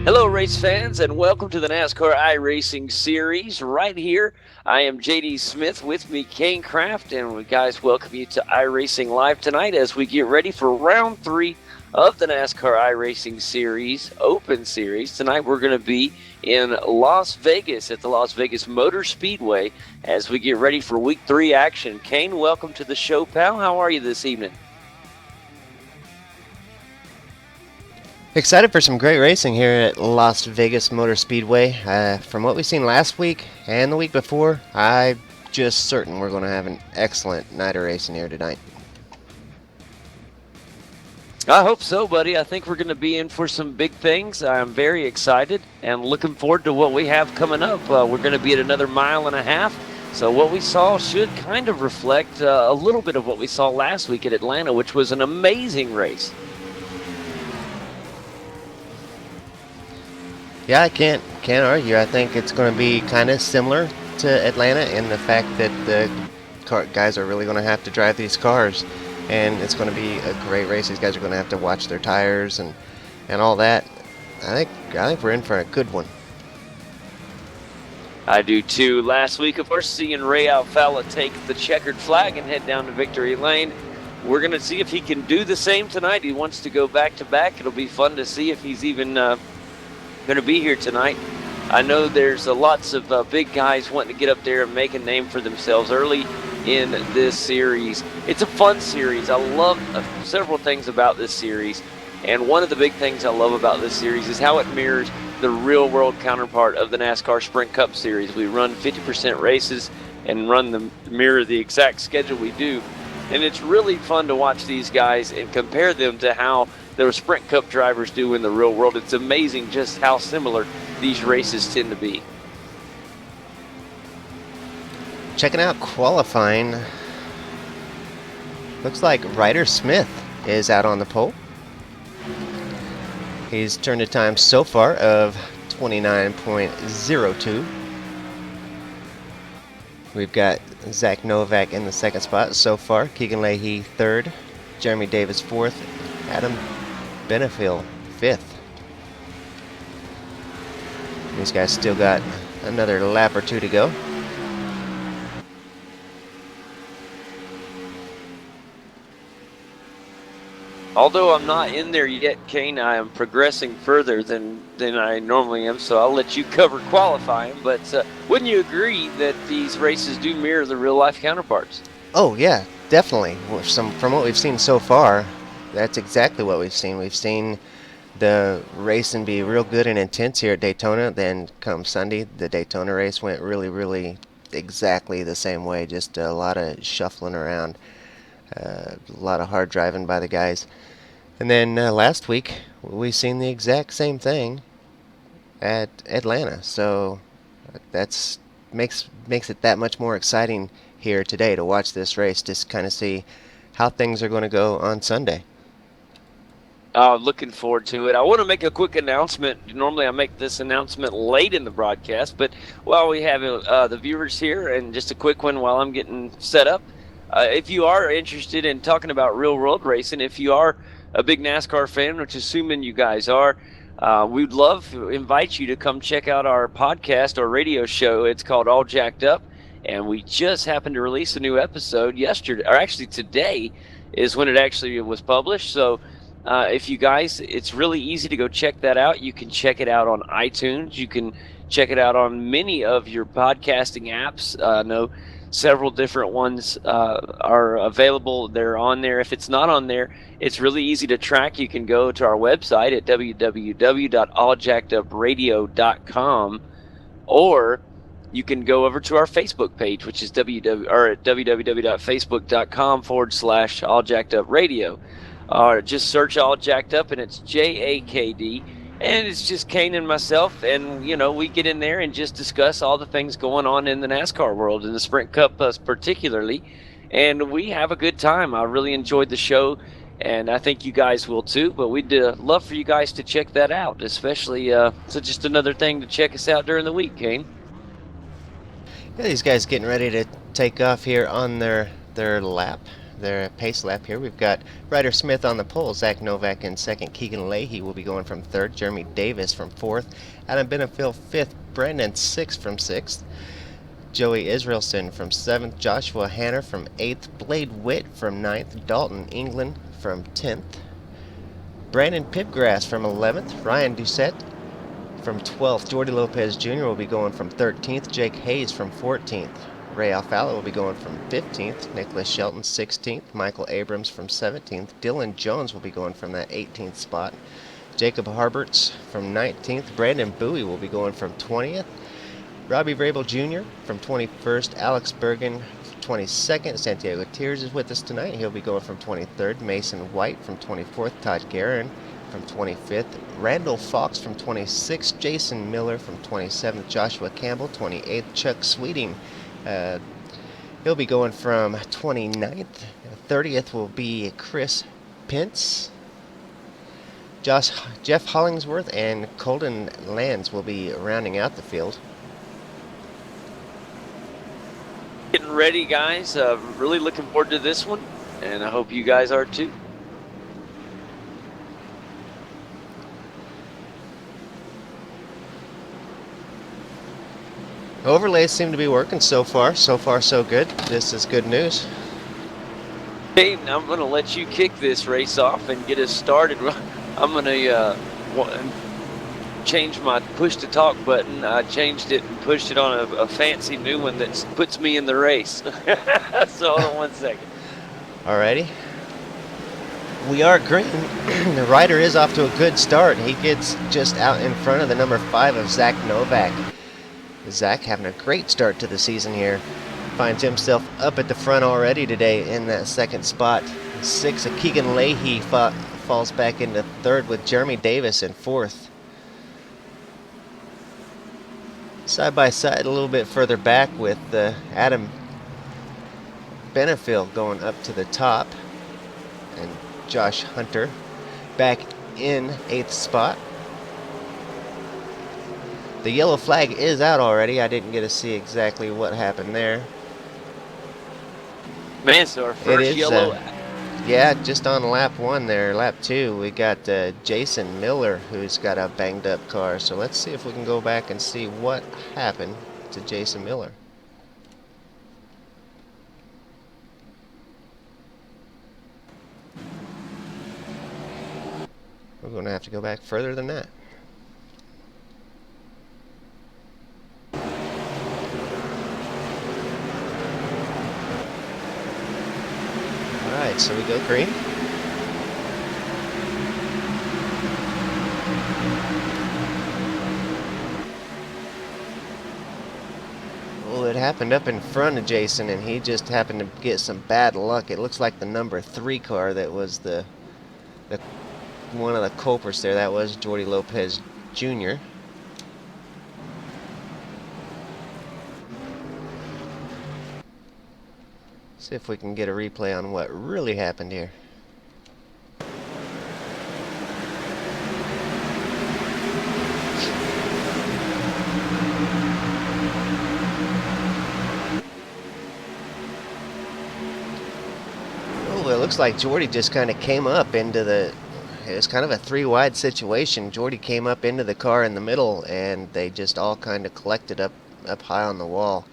Hello, race fans, and welcome to the NASCAR iRacing series. Right here, I am JD Smith. With me, Kane Kraft, and we guys welcome you to iRacing Live tonight as we get ready for round 3 of the NASCAR iRacing series, Open Series. Tonight, we're going to be in Las Vegas at the Las Vegas Motor Speedway as we get ready for Week 3 action. Kane, welcome to the show, pal. How are you this evening? Excited for some great racing here at Las Vegas Motor Speedway. From what we've seen last week and the week before, I'm just certain we're going to have an excellent night of racing here tonight. I hope so, buddy. I think we're going to be in for some big things. I'm very excited and looking forward to what we have coming up. We're going to be at another mile and a half. So what we saw should kind of reflect a little bit of what we saw last week at Atlanta, which was an amazing race. Yeah, I can't argue. I think it's going to be kind of similar to Atlanta in the fact that the guys are really going to have to drive these cars, and it's going to be a great race. These guys are going to have to watch their tires and all that. I think we're in for a good one. I do too. Last week, of course, seeing Ray Alfalla take the checkered flag and head down to victory lane. We're going to see if he can do the same tonight. He wants to go back-to-back. It'll be fun to see if he's even going to be here tonight. I know there's lots of big guys wanting to get up there and make a name for themselves early in this series. It's a fun series. I love several things about this series, and one of the big things I love about this series is how it mirrors the real-world counterpart of the NASCAR Sprint Cup Series. We run 50% races and mirror the exact schedule we do, and it's really fun to watch these guys and compare them to how the Sprint Cup drivers do in the real world. It's amazing just how similar these races tend to be. Checking out qualifying. Looks like Ryder Smith is out on the pole. He's turned a time so far of 29.02. We've got Zach Novak in the second spot so far. Keegan Leahy third. Jeremy Davis fourth. Adam Benefiel fifth. These guys still got another lap or two to go. Although I'm not in there yet, Kane, I am progressing further than I normally am, so I'll let you cover qualifying. But wouldn't you agree that these races do mirror the real-life counterparts? Oh, yeah, definitely. From what we've seen so far, that's exactly what we've seen. We've seen the racing be real good and intense here at Daytona. Then come Sunday, the Daytona race went really, really exactly the same way. Just a lot of shuffling around, a lot of hard driving by the guys. And then last week, we seen the exact same thing at Atlanta. So that's makes it that much more exciting here today to watch this race, just kind of see how things are going to go on Sunday. Looking forward to it. I want to make a quick announcement. Normally I make this announcement late in the broadcast, but while we have the viewers here, and just a quick one while I'm getting set up, if you are interested in talking about real-world racing, if you are a big NASCAR fan, which assuming you guys are, we'd love to invite you to come check out our podcast or radio show. It's called All Jacked Up, and we just happened to release a new episode yesterday, or actually today is when it actually was published. So if you guys, it's really easy to go check that out. You can check it out on iTunes. You can check it out on many of your podcasting apps. I know several different ones are available. They're on there. If it's not on there, it's really easy to track. You can go to our website at www.alljackedupradio.com, or you can go over to our Facebook page, which is www.facebook.com/alljackedupradio. Or just search All Jacked Up, and it's JAKD, and it's just Kane and myself, and we get in there and just discuss all the things going on in the NASCAR world, in the Sprint Cup particularly, and we have a good time. I really enjoyed the show, and I think you guys will too. But we'd love for you guys to check that out, especially so just another thing to check us out during the week, Kane. Yeah, these guys getting ready to take off here on their lap. their pace lap here. We've got Ryder Smith on the pole, Zach Novak in second, Keegan Leahy will be going from third, Jeremy Davis from fourth, Adam Benefiel fifth, Brandon sixth from sixth, Joey Israelson from seventh, Joshua Hanner from eighth, Blade Witt from ninth, Dalton England from 10th, Brandon Pipgrass from 11th, Ryan Doucette from 12th, Jordy Lopez Jr. will be going from 13th, Jake Hayes from 14th, Ray Alfala will be going from 15th, Nicholas Shelton 16th, Michael Abrams from 17th, Dylan Jones will be going from that 18th spot, Jacob Harberts from 19th, Brandon Bowie will be going from 20th, Robbie Vrabel Jr. from 21st, Alex Bergen 22nd, Santiago Tiers is with us tonight. He'll be going from 23rd, Mason White from 24th, Todd Guerin from 25th, Randall Fox from 26th, Jason Miller from 27th, Joshua Campbell 28th, Chuck Sweeting, he'll be going from 29th, 30th will be Chris Pence, Jeff Hollingsworth and Colton Lands will be rounding out the field. Getting ready, guys. Really looking forward to this one, and I hope you guys are too. Overlays seem to be working so far. So far, so good. This is good news. Hey, I'm going to let you kick this race off and get us started. I'm going to change my push to talk button. I changed it and pushed it on a fancy new one that puts me in the race. So hold on 1 second. Alrighty. We are green. The rider is off to a good start. He gets just out in front of the number 5 of Zach Novak. Zach having a great start to the season here. Finds himself up at the front already today in that second spot. 6 of Keegan Leahy falls back into third with Jeremy Davis in fourth. Side by side a little bit further back with Adam Benefiel going up to the top, and Josh Hunter back in 8th spot. The yellow flag is out already. I didn't get to see exactly what happened there. Man, so our first yellow. Yeah, just on lap 1 there, lap 2, we got Jason Miller, who's got a banged up car. So let's see if we can go back and see what happened to Jason Miller. We're going to have to go back further than that. Alright, so we go green. Well, it happened up in front of Jason, and he just happened to get some bad luck. It looks like the number 3 car that was the one of the culprits there. That was Jordy Lopez Jr. See if we can get a replay on what really happened here. Oh, it looks like Jordy just kind of came up into the... It was kind of a 3-wide situation. Jordy came up into the car in the middle, and they just all kind of collected up high on the wall.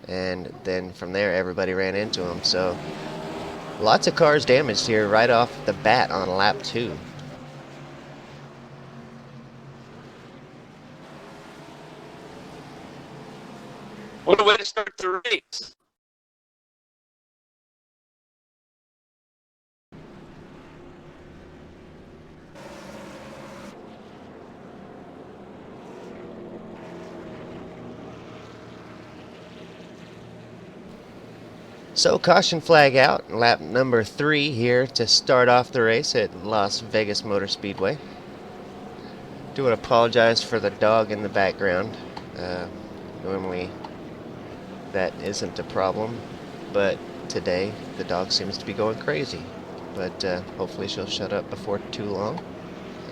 And then from there, everybody ran into him. So lots of cars damaged here right off the bat on lap 2. What a way to start the race. So caution flag out, lap number 3 here to start off the race at Las Vegas Motor Speedway. Do want to apologize for the dog in the background. Normally that isn't a problem, but today the dog seems to be going crazy. But hopefully she'll shut up before too long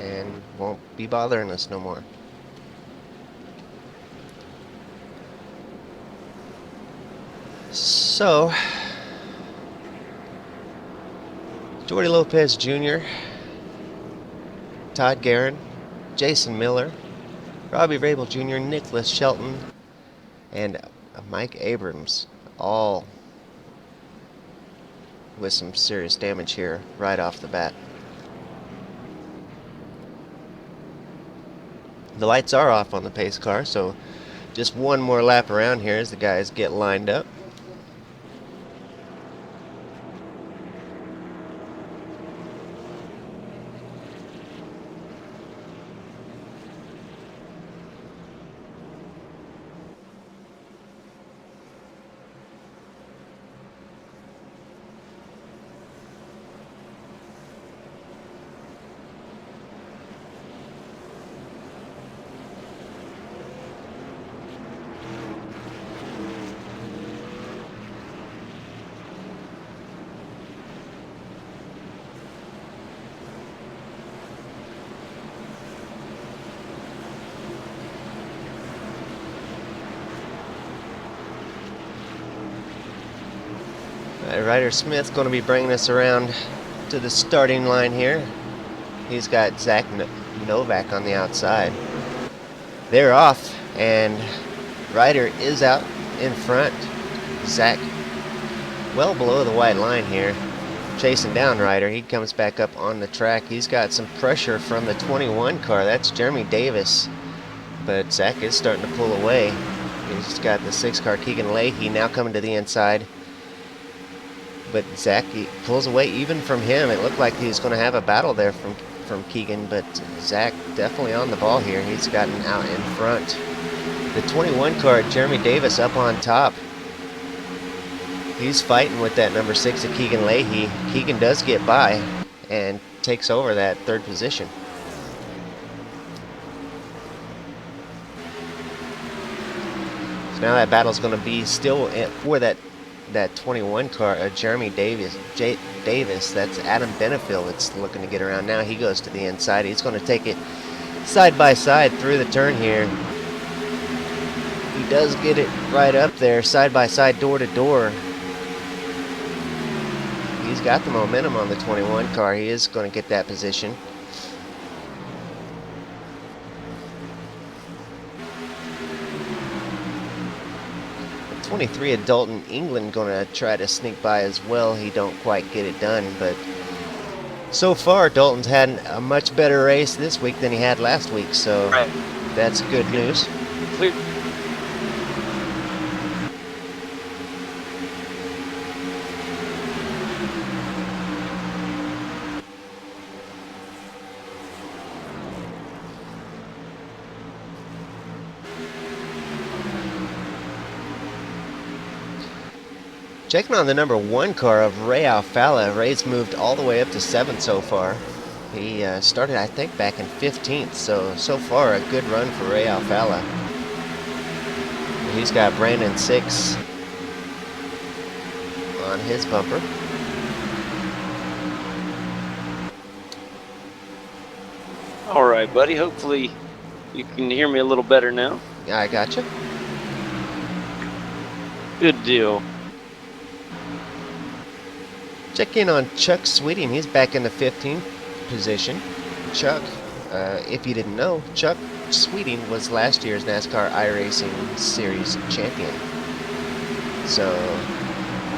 and won't be bothering us no more. So, Jordy Lopez Jr., Todd Guerin, Jason Miller, Robbie Rabel Jr., Nicholas Shelton, and Mike Abrams, all with some serious damage here right off the bat. The lights are off on the pace car, so just one more lap around here as the guys get lined up. Ryder Smith's going to be bringing us around to the starting line here. He's got Zach Novak on the outside. They're off, and Ryder is out in front. Zach well below the white line here, chasing down Ryder. He comes back up on the track. He's got some pressure from the 21 car. That's Jeremy Davis, but Zach is starting to pull away. He's got the 6 car Keegan Leahy now coming to the inside. But Zach pulls away even from him. It looked like he was going to have a battle there from Keegan, but Zach definitely on the ball here. He's gotten out in front. The 21 car, Jeremy Davis, up on top. He's fighting with that number 6 of Keegan Leahy. Keegan does get by and takes over that 3rd position. So now that battle's going to be still for that 21 car, Jeremy Davis, that's Adam Benefield that's looking to get around now. He goes to the inside. He's going to take it side by side through the turn here. He does get it right up there, side by side, door to door. He's got the momentum on the 21 car. He is going to get that position. 23 of Dalton England going to try to sneak by as well. He don't quite get it done, but so far Dalton's had a much better race this week than he had last week, so that's good news. Clear. Checking on the number 1 car of Ray Alfala. Ray's moved all the way up to 7th so far. He started, I think, back in 15th, so far a good run for Ray Alfala. He's got Brandon 6 on his bumper. All right, buddy. Hopefully you can hear me a little better now. I gotcha. Good deal. Check in on Chuck Sweeting. He's back in the 15th position. Chuck, if you didn't know, Chuck Sweeting was last year's NASCAR Iracing Series champion. So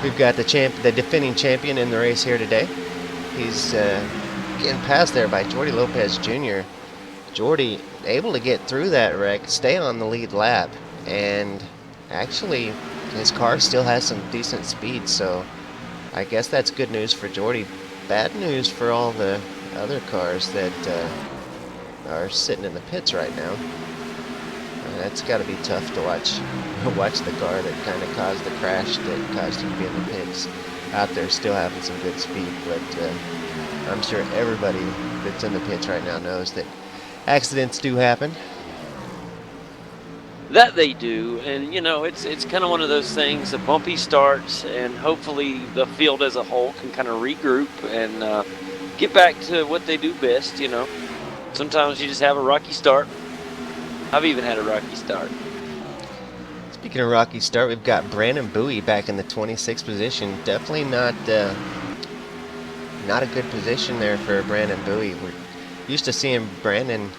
we've got the defending champion in the race here today. He's getting passed there by Jordy Lopez Jr. Jordy able to get through that wreck, stay on the lead lap, and actually his car still has some decent speed, so I guess that's good news for Jordy. Bad news for all the other cars that are sitting in the pits right now. That's got to be tough to watch the car that kind of caused the crash that caused him to be in the pits out there still having some good speed. But I'm sure everybody that's in the pits right now knows that accidents do happen. That they do, and you know, it's kind of one of those things, a bumpy starts, and hopefully the field as a whole can kind of regroup and get back to what they do best, you know. Sometimes you just have a rocky start. I've even had a rocky start. Speaking of rocky start, we've got Brandon Bowie back in the 26th position. Definitely not not a good position there for Brandon Bowie. We're used to seeing Brandon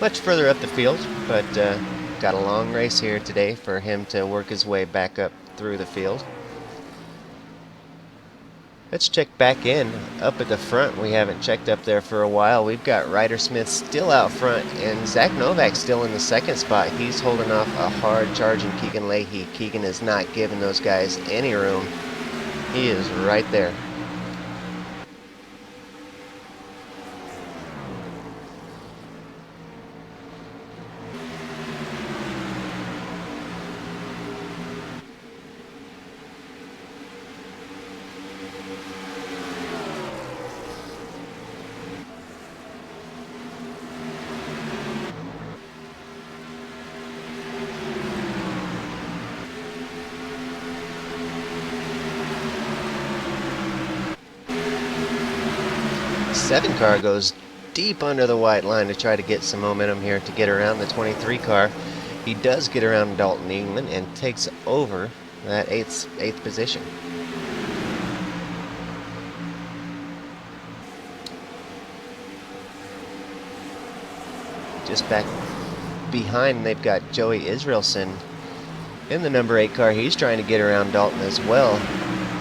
much further up the field, but got a long race here today for him to work his way back up through the field. Let's check back in. Up at the front, we haven't checked up there for a while. We've got Ryder Smith still out front, and Zach Novak still in the second spot. He's holding off a hard charging Keegan Leahy. Keegan is not giving those guys any room. He is right there. Seven car goes deep under the white line to try to get some momentum here to get around the 23 car. He does get around Dalton England and takes over that eighth position. Just back behind, they've got Joey Israelson in the number 8 car. He's trying to get around Dalton as well.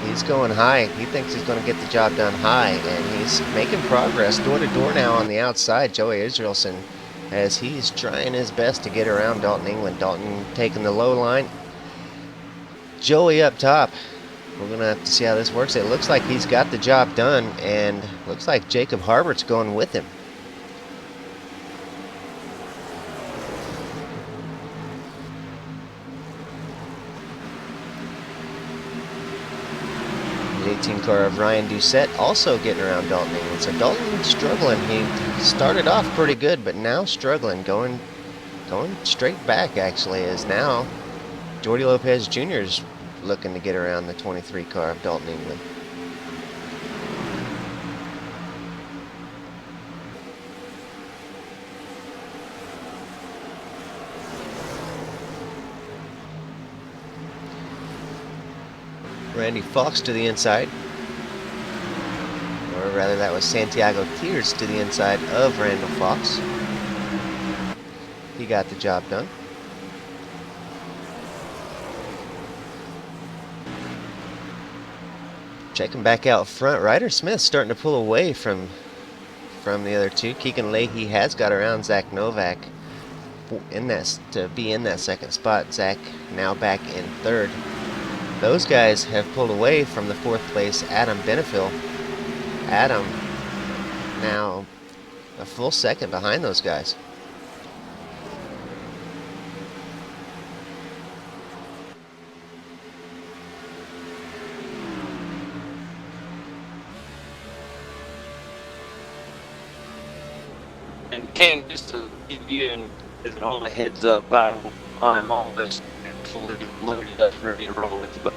He's going high. He thinks he's going to get the job done high, and he's making progress door to door now on the outside. Joey Israelson, as he's trying his best to get around Dalton England. Dalton taking the low line. Joey up top. We're going to have to see how this works. It looks like he's got the job done, and looks like Jacob Harbert's going with him. The 18 car of Ryan Doucette also getting around Dalton England. So Dalton struggling. He started off pretty good, but now struggling, going straight back actually, as now Jordy Lopez Jr. is looking to get around the 23 car of Dalton England. Randy Fox to the inside, or rather that was Santiago Tiers to the inside of Randall Fox. He got the job done. Checking back out front, Ryder Smith starting to pull away from the other two. Keegan Leahy has got around Zach Novak to be in that second spot. Zach now back in third. Those guys have pulled away from the fourth place Adam Benefiel. Adam now a full second behind those guys. And Ken, just to give you and all a heads up, I'm always absolutely loaded up, ready to roll with you, but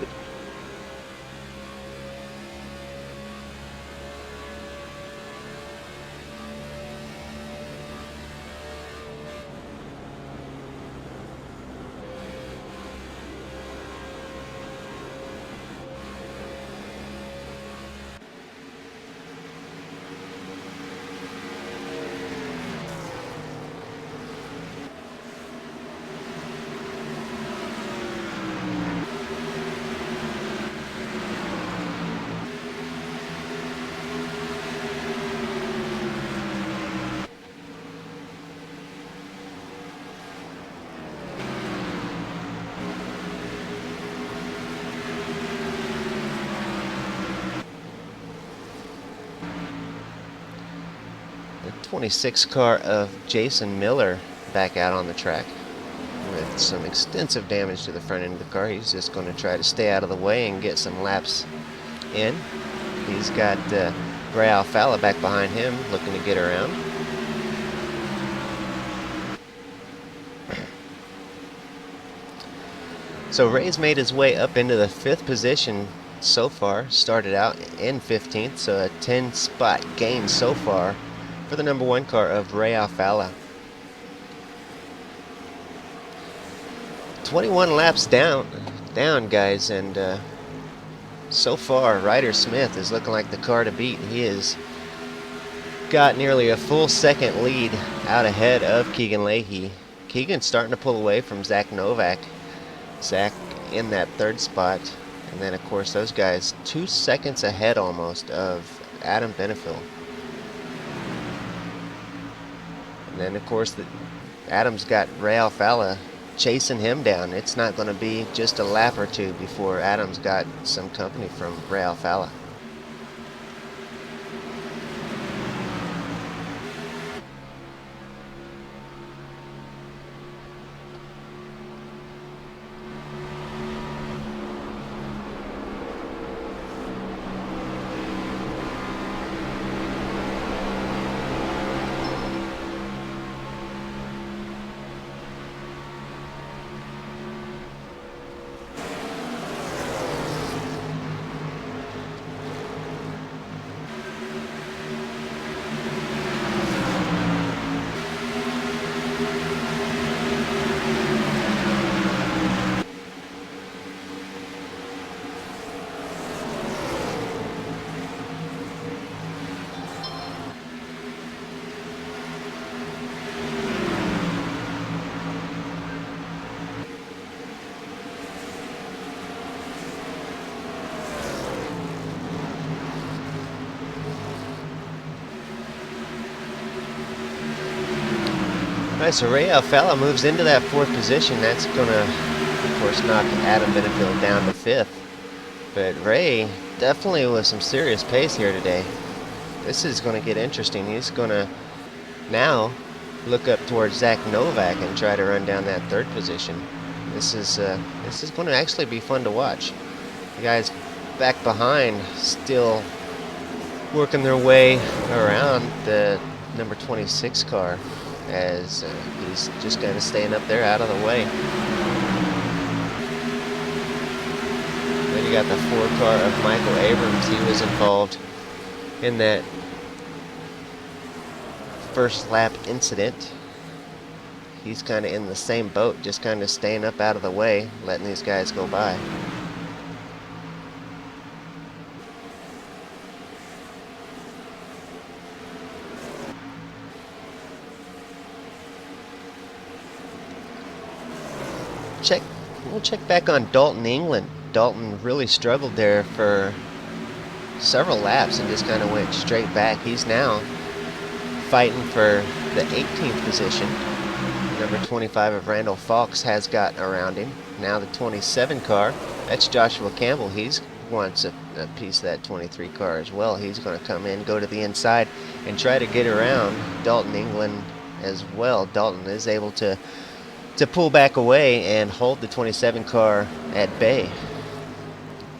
The 26 car of Jason Miller back out on the track with some extensive damage to the front end of the car. He's just going to try to stay out of the way and get some laps in. He's got Ray Alfala back behind him looking to get around. So Ray's made his way up into the 5th position so far. Started out in 15th, so a 10-spot gain so far for the number 1 car of Ray Alfala. 21 laps down guys, and So far, Ryder Smith is looking like the car to beat. He has got nearly a full second lead out ahead of Keegan Leahy. Keegan's starting to pull away from Zach Novak. Zach in that third spot. And then, of course, those guys 2 seconds ahead almost of Adam Benefiel. And then, of course, Adam's got Ray Alfala chasing him down. It's not going to be just a lap or two before Adam's got some company from Ray Alfala. Alright, so Ray Alfala moves into that fourth position. That's going to, of course, knock Adam Benefiel down to fifth. But Ray definitely with some serious pace here today. This is going to get interesting. He's going to now look up towards Zach Novak and try to run down that third position. This is going to actually be fun to watch. The guys back behind still working their way around the number 26 car as he's just kind of staying up there out of the way. Then you got the 4 car of Michael Abrams. He was involved in that first lap incident. He's kind of in the same boat, just kind of staying up out of the way, letting these guys go by. We'll check back on Dalton England. Dalton really struggled there for several laps and just kind of went straight back. He's now fighting for the 18th position. Number 25 of Randall Fox has got around him. Now the 27 car, that's Joshua Campbell. He wants a piece of that 23 car as well. He's going to come in, go to the inside, and try to get around Dalton England as well. Dalton is able to pull back away and hold the 27 car at bay.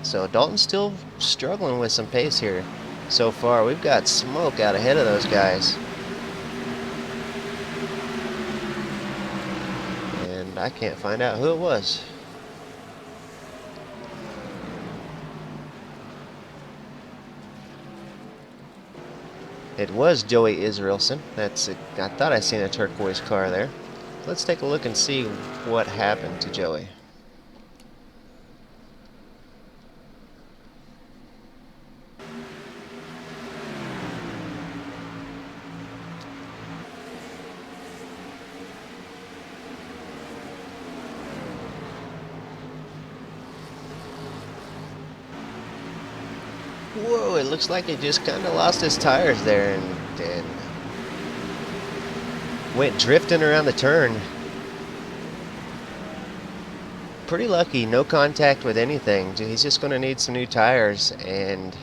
So Dalton's still struggling with some pace here so far. We've got smoke out ahead of those guys. And I can't find out who it was. It was Joey Israelson. I thought I seen a turquoise car there. Let's take a look and see what happened to Joey. Whoa, it looks like he just kind of lost his tires there and went drifting around the turn. Pretty lucky, no contact with anything. He's just going to need some new tires and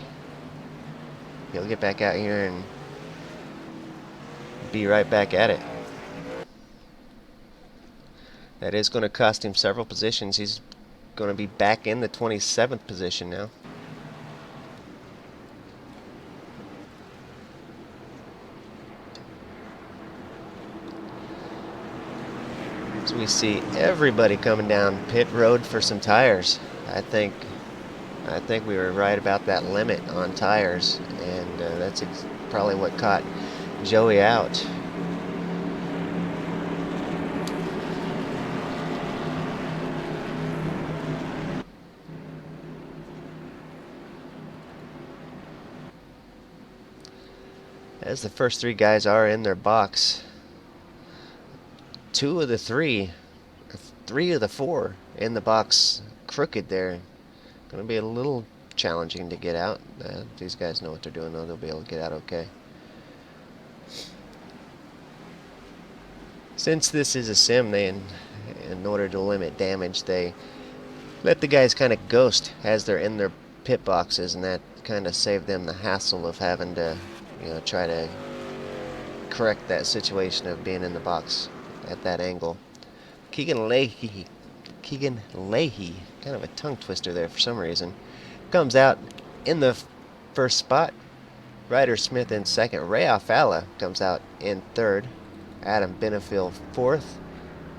he'll get back out here and be right back at it. That is going to cost him several positions. He's going to be back in the 27th position now. So we see everybody coming down pit road for some tires. I think we were right about that limit on tires, and that's probably what caught Joey out. as the first three guys are in their box. Two of the three of the four in the box crooked there. Going to be a little challenging to get out. These guys know what they're doing, though. They'll be able to get out okay. Since this is a sim, in order to limit damage, they let the guys kind of ghost as they're in their pit boxes, and that kind of saved them the hassle of having to, try to correct that situation of being in the box at that angle. Keegan Leahy, kind of a tongue twister there for some reason, comes out in the first spot. Ryder Smith in second. Ray Alfala comes out in third. Adam Benefield fourth.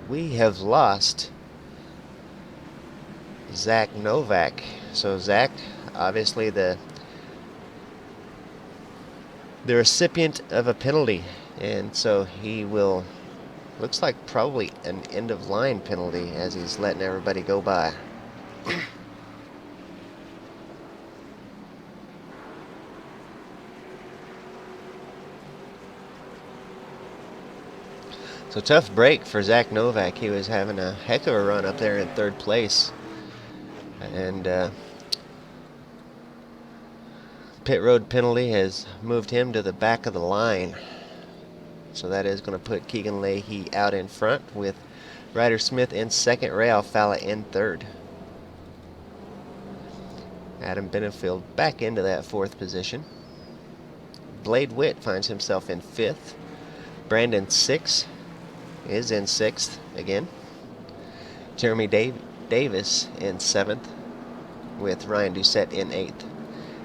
We have lost Zach Novak. So Zach, obviously the recipient of a penalty, and so he will, looks like probably an end of line penalty as he's letting everybody go by. So tough break for Zach Novak. He was having a heck of a run up there in third place. And pit road penalty has moved him to the back of the line. So that is going to put Keegan Leahy out in front with Ryder Smith in second, Ray Alfala in third. Adam Benefield back into that fourth position. Blade Witt finds himself in fifth. Brandon Six is in sixth again. Jeremy Davis in seventh with Ryan Doucette in eighth.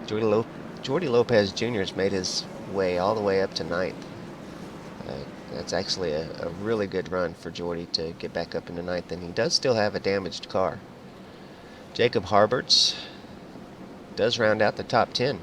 Jordy Lopez Jr. has made his way all the way up to ninth. That's actually a really good run for Jordy to get back up into ninth, and he does still have a damaged car. Jacob Harberts does round out the top 10.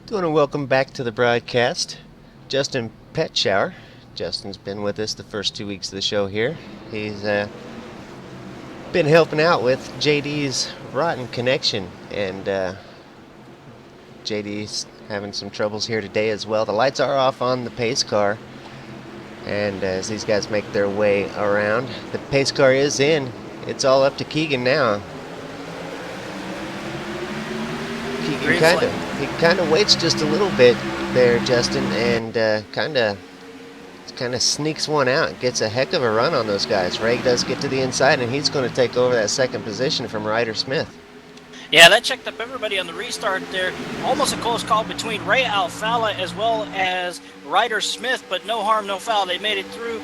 Doing a welcome back to the broadcast. Justin Petshower. Justin's been with us the first 2 weeks of the show here. He's been helping out with JD's rotten connection, and JD's having some troubles here today as well. The lights are off on the pace car, and as these guys make their way around, the pace car is in. It's all up to Keegan now. Keegan kind of waits just a little bit there, Justin, and kind of sneaks one out. Gets a heck of a run on those guys. Ray does get to the inside, and he's going to take over that second position from Ryder Smith. Yeah, that checked up everybody on the restart there. Almost a close call between Ray Alfala as well as Ryder Smith, but no harm, no foul. They made it through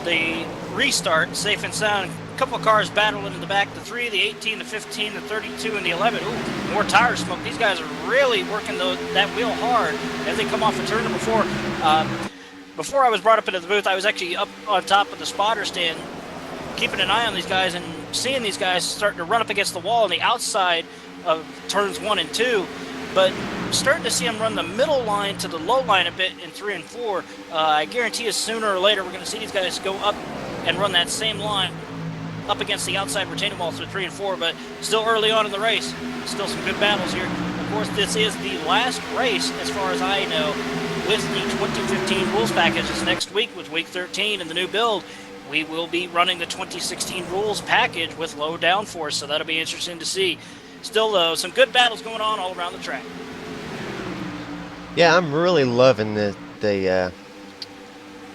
the restart safe and sound. A couple of cars battling in the back, the 3, the 18, the 15, the 32, and the 11. Ooh, more tire smoke. These guys are really working that wheel hard as they come off of turn number 4. Before I was brought up into the booth, I was actually up on top of the spotter stand keeping an eye on these guys, and seeing these guys starting to run up against the wall on the outside of turns 1 and 2, but starting to see them run the middle line to the low line a bit in 3 and 4. I guarantee you sooner or later we're going to see these guys go up and run that same line up against the outside retaining wall through 3 and 4, but still early on in the race. Still some good battles here. Of course, this is the last race, as far as I know, with the 2015 rules packages. Next week, with week 13 and the new build, we will be running the 2016 rules package with low downforce, so that'll be interesting to see. Still, though, some good battles going on all around the track. Yeah, I'm really loving the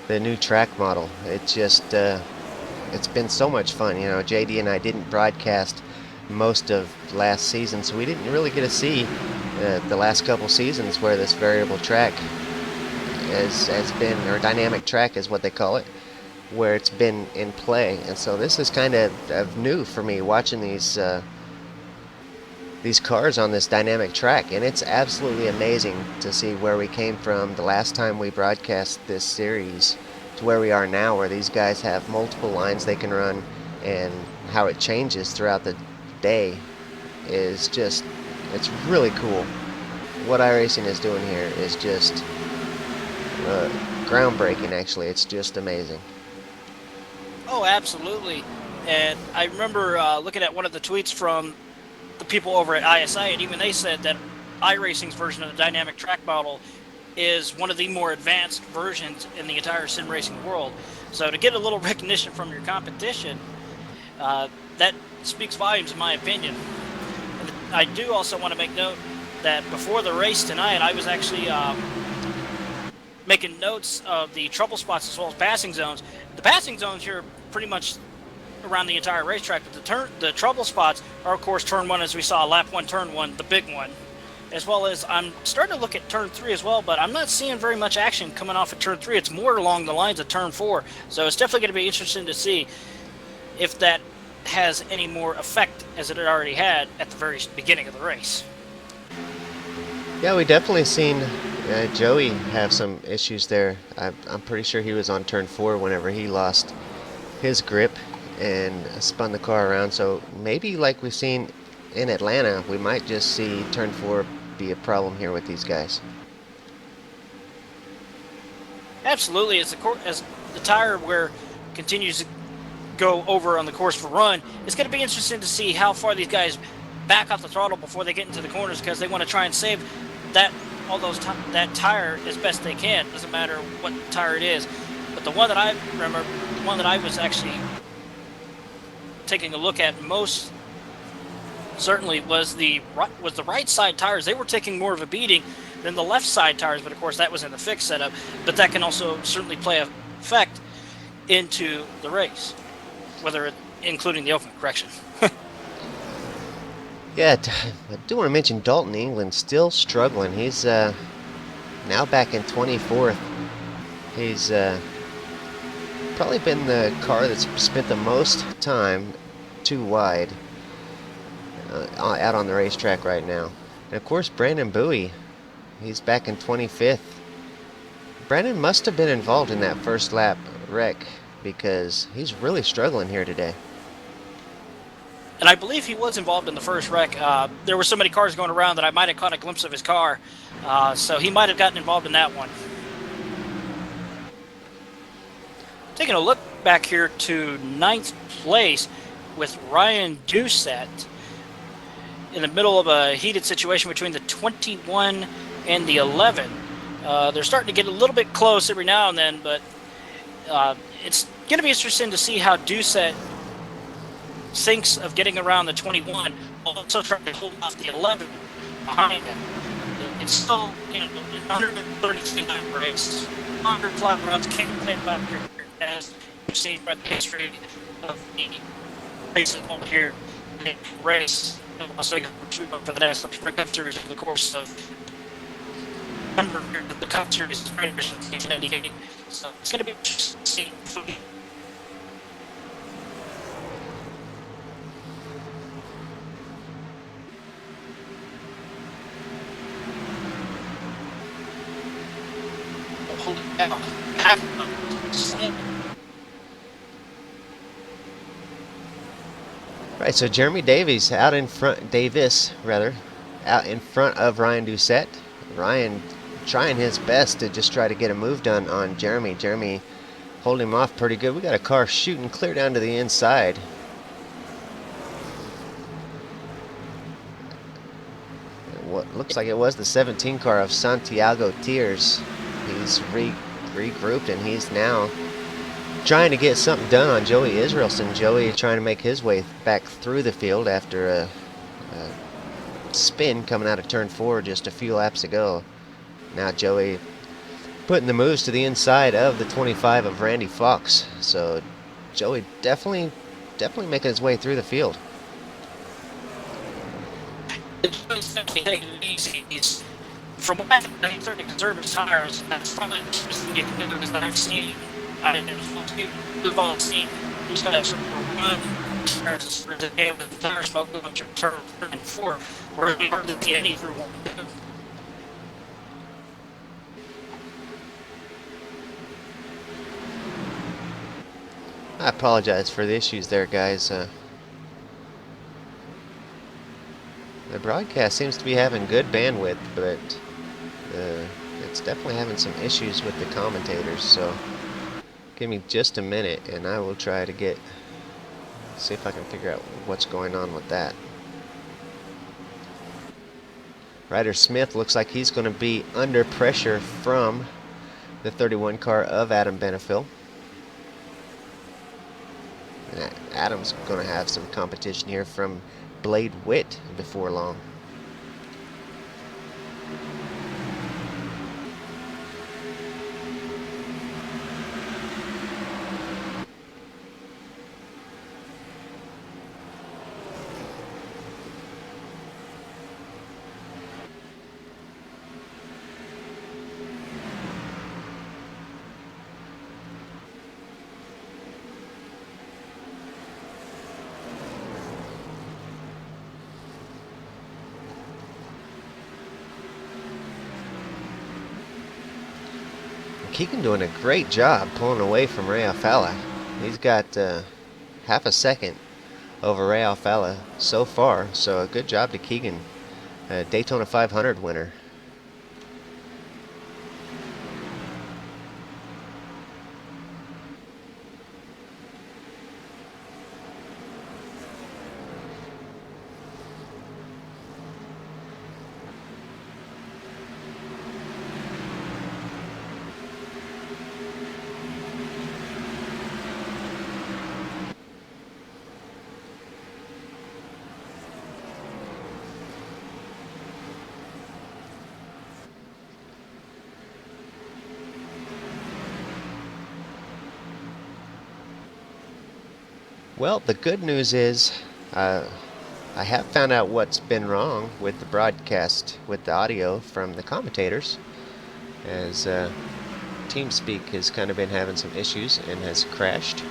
new track model. It just it's been so much fun. You know, JD and I didn't broadcast most of last season, so we didn't really get to see the last couple seasons where this variable track has been, or dynamic track is what they call it, where it's been in play. And so this is kind of new for me, watching these cars on this dynamic track, and it's absolutely amazing to see where we came from the last time we broadcast this series to where we are now, where these guys have multiple lines they can run, and how it changes throughout the day is just, it's really cool. What iRacing is doing here is just groundbreaking, actually. It's just amazing. Oh, absolutely. And I remember looking at one of the tweets from the people over at ISI, and even they said that iRacing's version of the dynamic track model is one of the more advanced versions in the entire sim racing world. So to get a little recognition from your competition, that speaks volumes in my opinion. And I do also want to make note that before the race tonight, I was actually making notes of the trouble spots as well as passing zones. The passing zones here are pretty much around the entire racetrack, but the trouble spots are, of course, turn 1, as we saw, lap 1, turn 1, the big one. As well as, I'm starting to look at turn 3 as well, but I'm not seeing very much action coming off of turn 3. It's more along the lines of turn 4. So it's definitely going to be interesting to see if that has any more effect as it had already had at the very beginning of the race. Yeah, we definitely seen Joey have some issues there. I'm pretty sure he was on turn 4 whenever he lost his grip and spun the car around. So maybe like we've seen in Atlanta, we might just see turn 4 be a problem here with these guys. Absolutely. As the tire wear continues to go over on the course for run, it's going to be interesting to see how far these guys back off the throttle before they get into the corners, because they want to try and save that tire as best they can. Doesn't matter what tire it is. But the one that I remember, the one that I was actually taking a look at most certainly was the right side tires. They were taking more of a beating than the left side tires, but of course that was in the fixed setup. But that can also certainly play an effect into the race, including the open correction. Yeah, I do want to mention Dalton England still struggling. He's now back in 24th. He's probably been the car that's spent the most time too wide out on the racetrack right now. And of course, Brandon Bowie, he's back in 25th. Brandon must have been involved in that first lap wreck, because he's really struggling here today. And I believe he was involved in the first wreck. There were so many cars going around that I might have caught a glimpse of his car. So he might have gotten involved in that one. Taking a look back here to 9th place with Ryan Doucette in the middle of a heated situation between the 21 and the 11. They're starting to get a little bit close every now and then, but it's going to be interesting to see how Doucette thinks of getting around the 21, also trying to hold off the 11 behind him. It's still, 132 lap race. 100 flat runs can't play about here, as you've seen by the history of the races over here in race. Also, for the next Cup Series over the course of the Cup Series is very interesting. So it's going to be interesting to see. right, so Jeremy Davies out in front, Davis rather, out in front of Ryan Doucette. Ryan trying his best to just try to get a move done on Jeremy. Jeremy holding him off pretty good. We got a car shooting clear down to the inside. What looks like it was the 17 car of Santiago Tiers. He's regrouped and he's now trying to get something done on Joey Israelson. Joey trying to make his way back through the field after a spin coming out of turn 4 just a few laps ago. Now Joey putting the moves to the inside of the 25 of Randy Fox. So Joey definitely making his way through the field. It's taking it easy. From what I've done, he's starting to conserve his tires, and that's probably just to get good as I've seen. We've all seen these guys run tires for the game with the tire smoke going to turn 3 and 4, where we hardly see any through 1 and 2. I apologize for the issues there, guys. The broadcast seems to be having good bandwidth, but it's definitely having some issues with the commentators. So give me just a minute, and I will try to see if I can figure out what's going on with that. Ryder Smith looks like he's going to be under pressure from the 31 car of Adam Benefiel. And Adam's going to have some competition here from Blade Witt before long. Keegan doing a great job pulling away from Ray Alfala. He's got half a second over Ray Alfala so far, so a good job to Keegan, Daytona 500 winner. Well, the good news is I have found out what's been wrong with the broadcast, with the audio from the commentators, as TeamSpeak has kind of been having some issues and has crashed.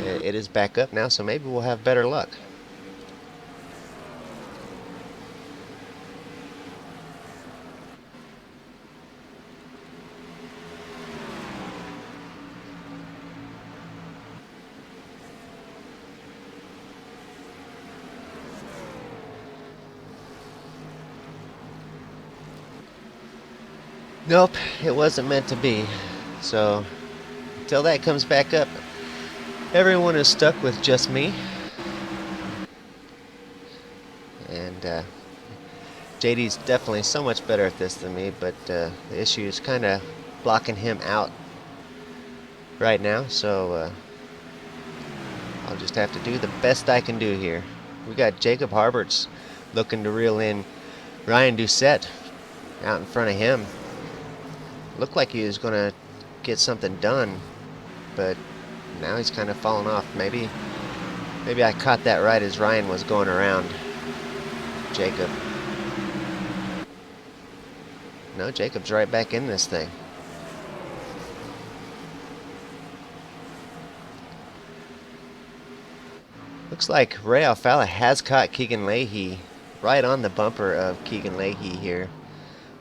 It is back up now, so maybe we'll have better luck. Nope, it wasn't meant to be. So, until that comes back up, everyone is stuck with just me. And JD's definitely so much better at this than me, but the issue is kind of blocking him out right now. So, I'll just have to do the best I can do here. We got Jacob Harberts looking to reel in Ryan Doucette out in front of him. Looked like he was going to get something done, but now he's kind of fallen off. Maybe I caught that right as Ryan was going around Jacob. No, Jacob's right back in this thing. Looks like Ray Alfala has caught Keegan Leahy right on the bumper of Keegan Leahy here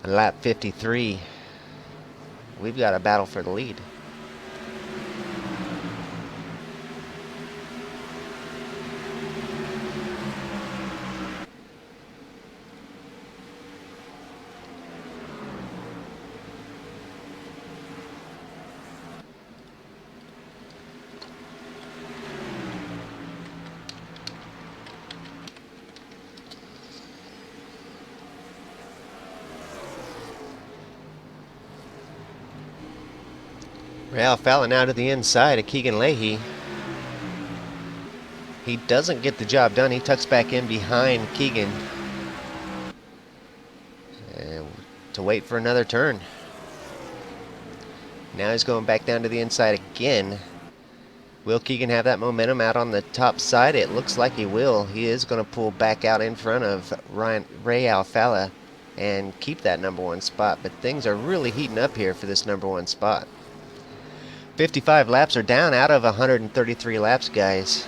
on lap 53. We've got a battle for the lead. Real Fallon out to the inside of Keegan Leahy. He doesn't get the job done. He tucks back in behind Keegan and to wait for another turn. Now he's going back down to the inside again. Will Keegan have that momentum out on the top side? It looks like he will. He is going to pull back out in front of Ray Alfala and keep that number one spot. But things are really heating up here for this number one spot. 55 laps are down out of 133 laps, guys.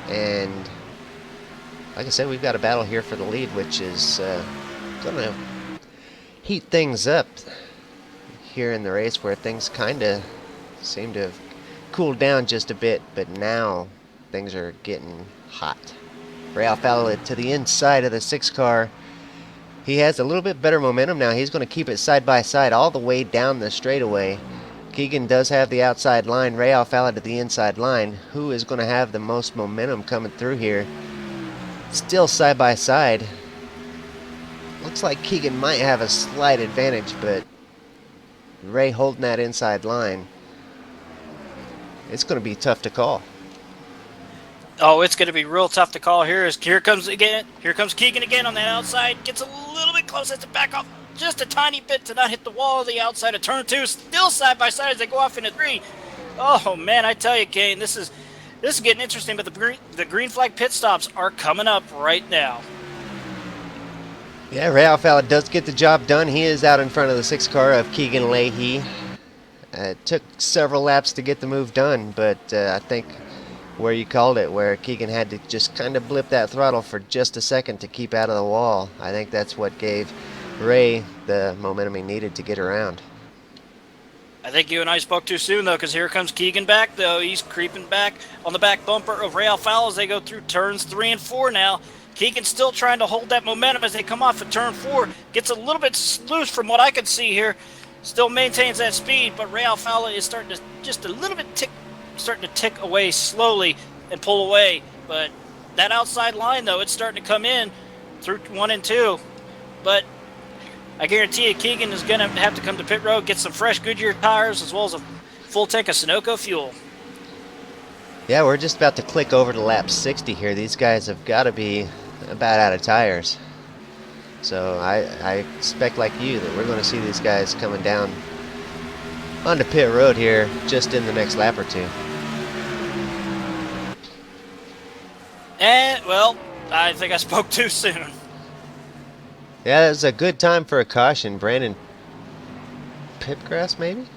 And like I said, we've got a battle here for the lead, which is going to heat things up here in the race, where things kind of seem to have cooled down just a bit, but now things are getting hot. Ray Alfala to the inside of the 6 car. He has a little bit better momentum now. He's going to keep it side by side all the way down the straightaway. Keegan does have the outside line. Ray Alfala to the inside line. Who is going to have the most momentum coming through here? Still side by side. Looks like Keegan might have a slight advantage, but Ray holding that inside line. It's going to be tough to call. Oh, it's going to be real tough to call here. Here comes Keegan again on that outside. Gets a little bit close. Has to back off just a tiny bit to not hit the wall of the outside of turn 2. Still side by side as they go off into 3. Oh man, I tell you, Kane, this is getting interesting. But the green flag pit stops are coming up right now. Yeah, Ray Alfala does get the job done. He is out in front of the 6 car of Keegan Leahy. It took several laps to get the move done, but I think where you called it, where Keegan had to just kind of blip that throttle for just a second to keep out of the wall. I think that's what gave Ray the momentum he needed to get around. I think you and I spoke too soon, though, because here comes Keegan back, though. He's creeping back on the back bumper of Ray Alfala as they go through turns 3 and 4 now. Keegan's still trying to hold that momentum as they come off of turn 4. Gets a little bit loose from what I can see here. Still maintains that speed, but Ray Alfala is starting to just a little bit starting to tick away slowly and pull away. But that outside line, though, it's starting to come in through 1 and 2. But I guarantee you, Keegan is going to have to come to pit road, get some fresh Goodyear tires, as well as a full tank of Sunoco fuel. Yeah, we're just about to click over to lap 60 here. These guys have got to be about out of tires. So I expect, like you, that we're going to see these guys coming down onto pit road here just in the next lap or 2. And, well, I think I spoke too soon. Yeah, that was a good time for a caution. Brandon Pipgrass, maybe?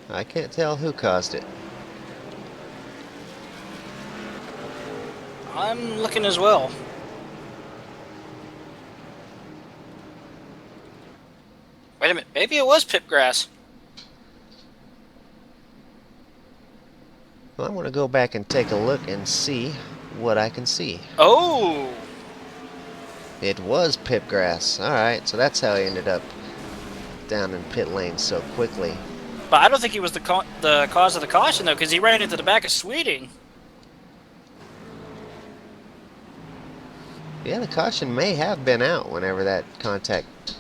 I can't tell who caused it. I'm looking as well. Wait a minute, maybe it was Pipgrass. Well, I'm going to go back and take a look and see what I can see. Oh! It was Pipgrass. Alright, so that's how he ended up down in pit lane so quickly. But I don't think he was the cause of the caution, though, because he ran into the back of Sweeting. Yeah, the caution may have been out whenever that contact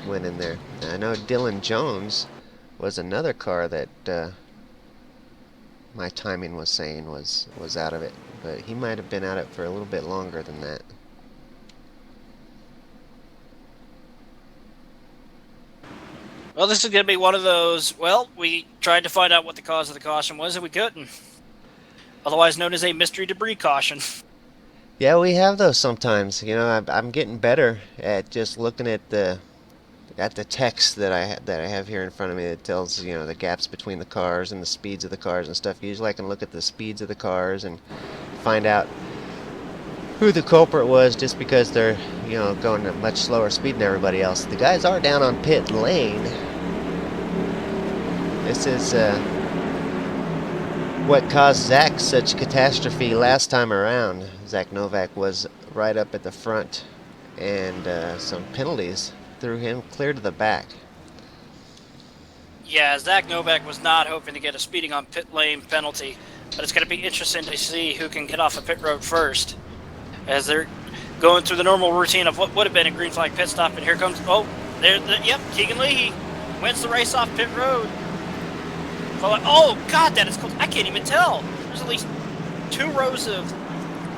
went in there. I know Dylan Jones was another car that my timing was saying was out of it, but he might have been out of it for a little bit longer than that. Well, this is going to be one of those, well, we tried to find out what the cause of the caution was, and we couldn't. Otherwise known as a mystery debris caution. Yeah, we have those sometimes. You know, I'm getting better at just looking at the text that I have here in front of me that tells, you know, the gaps between the cars and the speeds of the cars and stuff. Usually I can look at the speeds of the cars and find out who the culprit was just because they're, you know, going at much slower speed than everybody else. The guys are down on pit lane. This is what caused Zach such catastrophe last time around. Zach Novak was right up at the front, and some penalties threw him clear to the back. Yeah, Zach Novak was not hoping to get a speeding on pit lane penalty, but it's going to be interesting to see who can get off of pit road first, as they're going through the normal routine of what would have been a green flag pit stop, and here comes Keegan Leahy wins the race off pit road. Oh God, that is close. I can't even tell. There's at least two rows of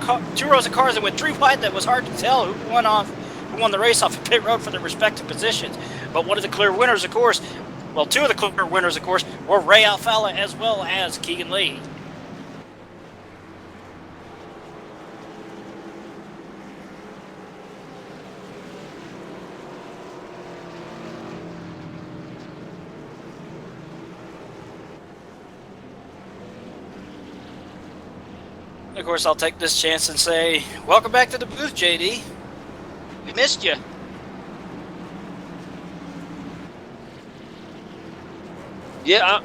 cars that went 3 wide. That was hard to tell who won the race off of pit road for their respective positions. But one of the clear winners, of course, two of the clear winners, of course, were Ray Alfalla as well as Keegan Leahy. Of course, I'll take this chance and say, welcome back to the booth, JD. We missed you. Yeah,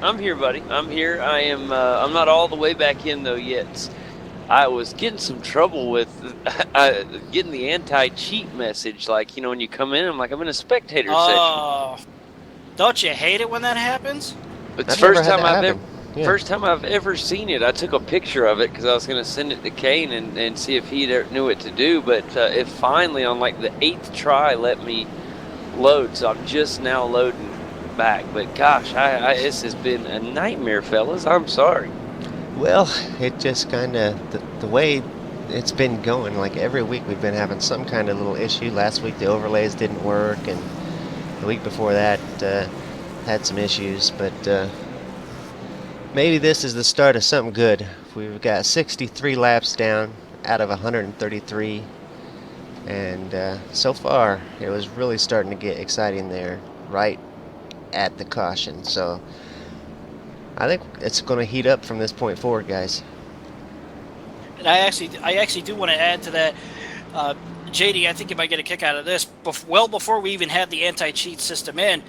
I'm here, buddy. I'm here. I am. I'm not all the way back in though yet. I was getting some trouble with getting the anti-cheat message. Like, when you come in, I'm in a spectator session. Don't you hate it when that happens? It's the first time I've ever seen it. I took a picture of it because I was going to send it to Kane and see if he knew what to do. But it finally, on the 8th try, let me load. So I'm just now loading back. But gosh, this has been a nightmare, fellas. I'm sorry. Well, it just kind of, the way it's been going, every week we've been having some kind of little issue. Last week the overlays didn't work, and the week before that had some issues, but maybe this is the start of something good. We've got 63 laps down out of 133, and so far it was really starting to get exciting there right at the caution. So I think it's going to heat up from this point forward, guys. And I actually do want to add to that, JD. I think you might get a kick out of this. Well before we even had the anti-cheat system in,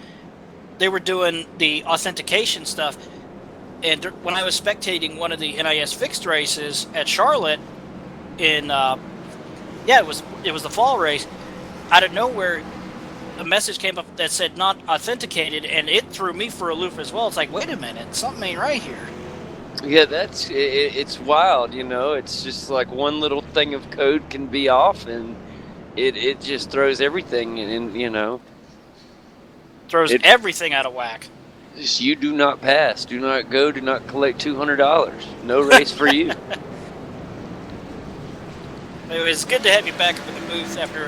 they were doing the authentication stuff. And when I was spectating one of the NIS fixed races at Charlotte, it was the fall race. Out of nowhere, a message came up that said not authenticated, and it threw me for a loop as well. It's like, wait a minute, something ain't right here. Yeah, it's wild, It's just one little thing of code can be off, and it just throws everything in, Throws everything out of whack. Just, you do not pass, do not go, do not collect $200. No race for you. It was good to have you back up in the booth after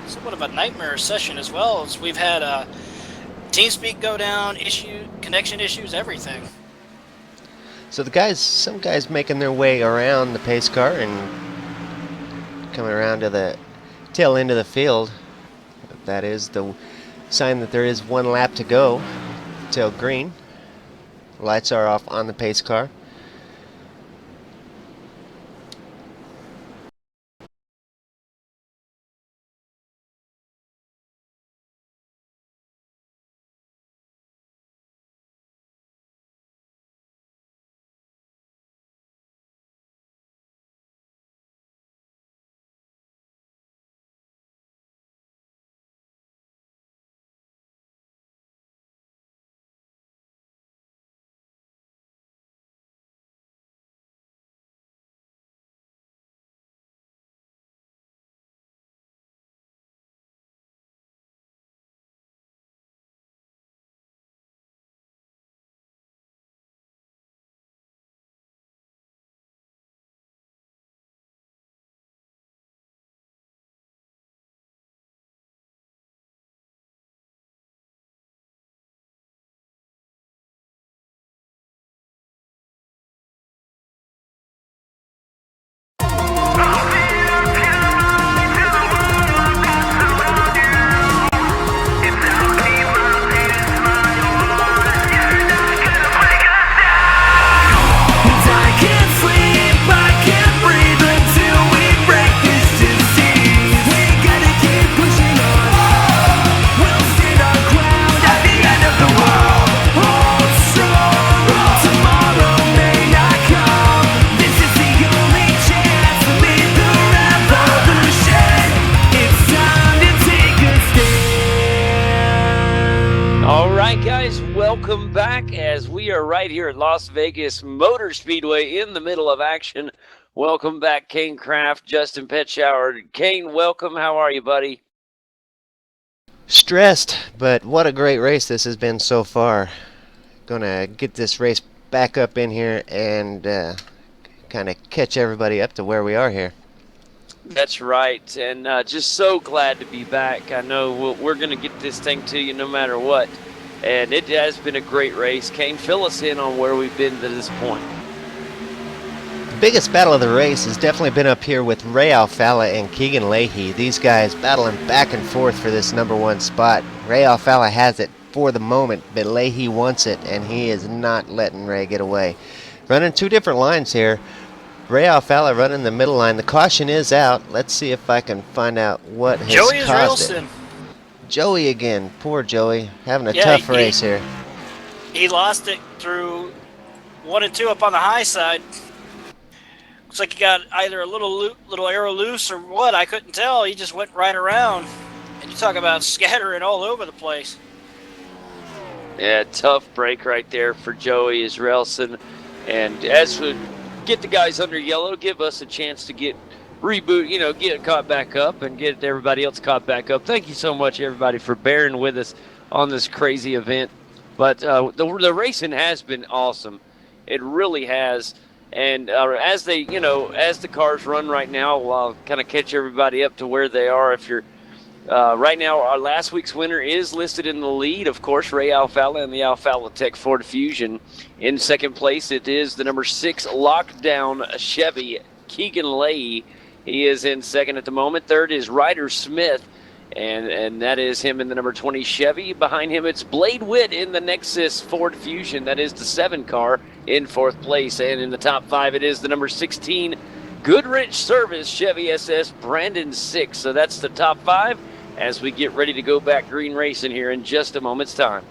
somewhat of a nightmare session, as well as we've had TeamSpeak go down, connection issues, everything. So some guys making their way around the pace car and coming around to the tail end of the field. That is the sign that there is one lap to go till green. Lights are off on the pace car. Welcome back as we are right here at Las Vegas Motor Speedway in the middle of action Welcome back, Kane Kraft, Justin Petshower. Kane, welcome. How are you, buddy? Stressed, but what a great race this has been so far. Gonna get this race back up in here and kind of catch everybody up to where we are here. That's right, and just so glad to be back. I know we're going to get this thing to you no matter what, and it has been a great race. Kane, fill us in on where we've been to this point. The biggest battle of the race has definitely been up here with Ray Alfalla and Keegan Leahy. These guys battling back and forth for this number one spot. Ray Alfalla has it for the moment, but Leahy wants it, and he is not letting Ray get away. Running two different lines here. Ray Alfalla running the middle line. The caution is out. Let's see if I can find out what has Joey caused it. Israelson. Joey again. Poor Joey. Having a tough race here. He lost it through 1 and 2 up on the high side. Looks like he got either a little arrow loose or what. I couldn't tell. He just went right around. And you talk about scattering all over the place. Yeah, tough break right there for Joey Israelson. And as we get the guys under yellow, give us a chance to get get caught back up and get everybody else caught back up. Thank you so much, everybody, for bearing with us on this crazy event. But the racing has been awesome. It really has. And as the cars run right now, I'll kind of catch everybody up to where they are. If you're right now, our last week's winner is listed in the lead. Of course, Ray Alfalla and the Alfalla Tech Ford Fusion. In second place, it is the number 6 Lockdown Chevy, Keegan Leahy. He is in second at the moment. Third is Ryder Smith, and that is him in the number 20 Chevy. Behind him, it's Blade Witt in the Nexus Ford Fusion. That is the 7 car in fourth place. And in the top 5, it is the number 16 Goodrich Service Chevy SS Brandon 6. So that's the top 5 as we get ready to go back green racing here in just a moment's time.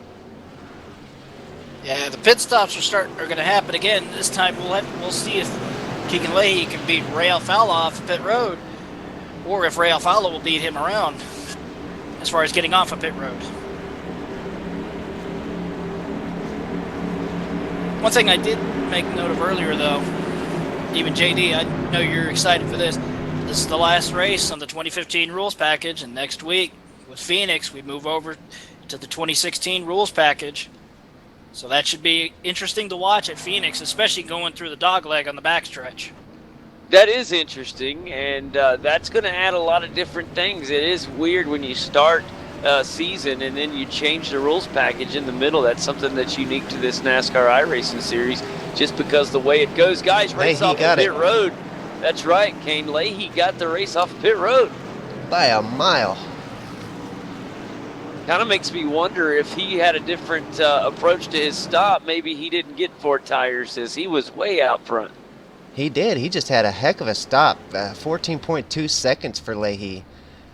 Yeah, the pit stops are going to happen again. This time we'll see if Keegan Leahy can beat Ray Alfalla off pit road, or if Ray Alfalla will beat him around as far as getting off of pit road. One thing I did make note of earlier, though, even JD, I know you're excited for this. This is the last race on the 2015 rules package, and next week with Phoenix, we move over to the 2016 rules package. So that should be interesting to watch at Phoenix, especially going through the dogleg on the backstretch. That is interesting, and that's going to add a lot of different things. It is weird when you start a season and then you change the rules package in the middle. That's something that's unique to this NASCAR iRacing series, just because the way it goes. Guys, race off of pit road. That's right, Kane Leahy got the race off of pit road. By a mile. Kind of makes me wonder if he had a different approach to his stop. Maybe he didn't get 4 tires as he was way out front. He did. He just had a heck of a stop. 14.2 seconds for Leahy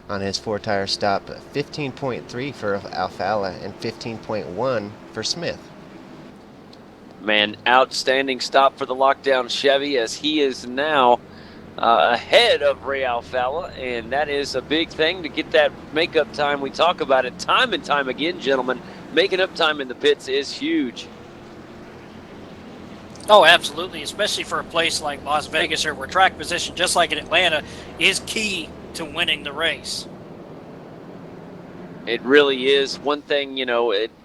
on his 4-tire stop. 15.3 for Alfalla and 15.1 for Smith. Man, outstanding stop for the Lockdown Chevy as he is now ahead of Ray Alfalla, and that is a big thing to get that makeup time. We talk about it time and time again, gentlemen. Making up time in the pits is huge. Oh, absolutely, especially for a place like Las Vegas or where track position, just like in Atlanta, is key to winning the race. It really is. One thing,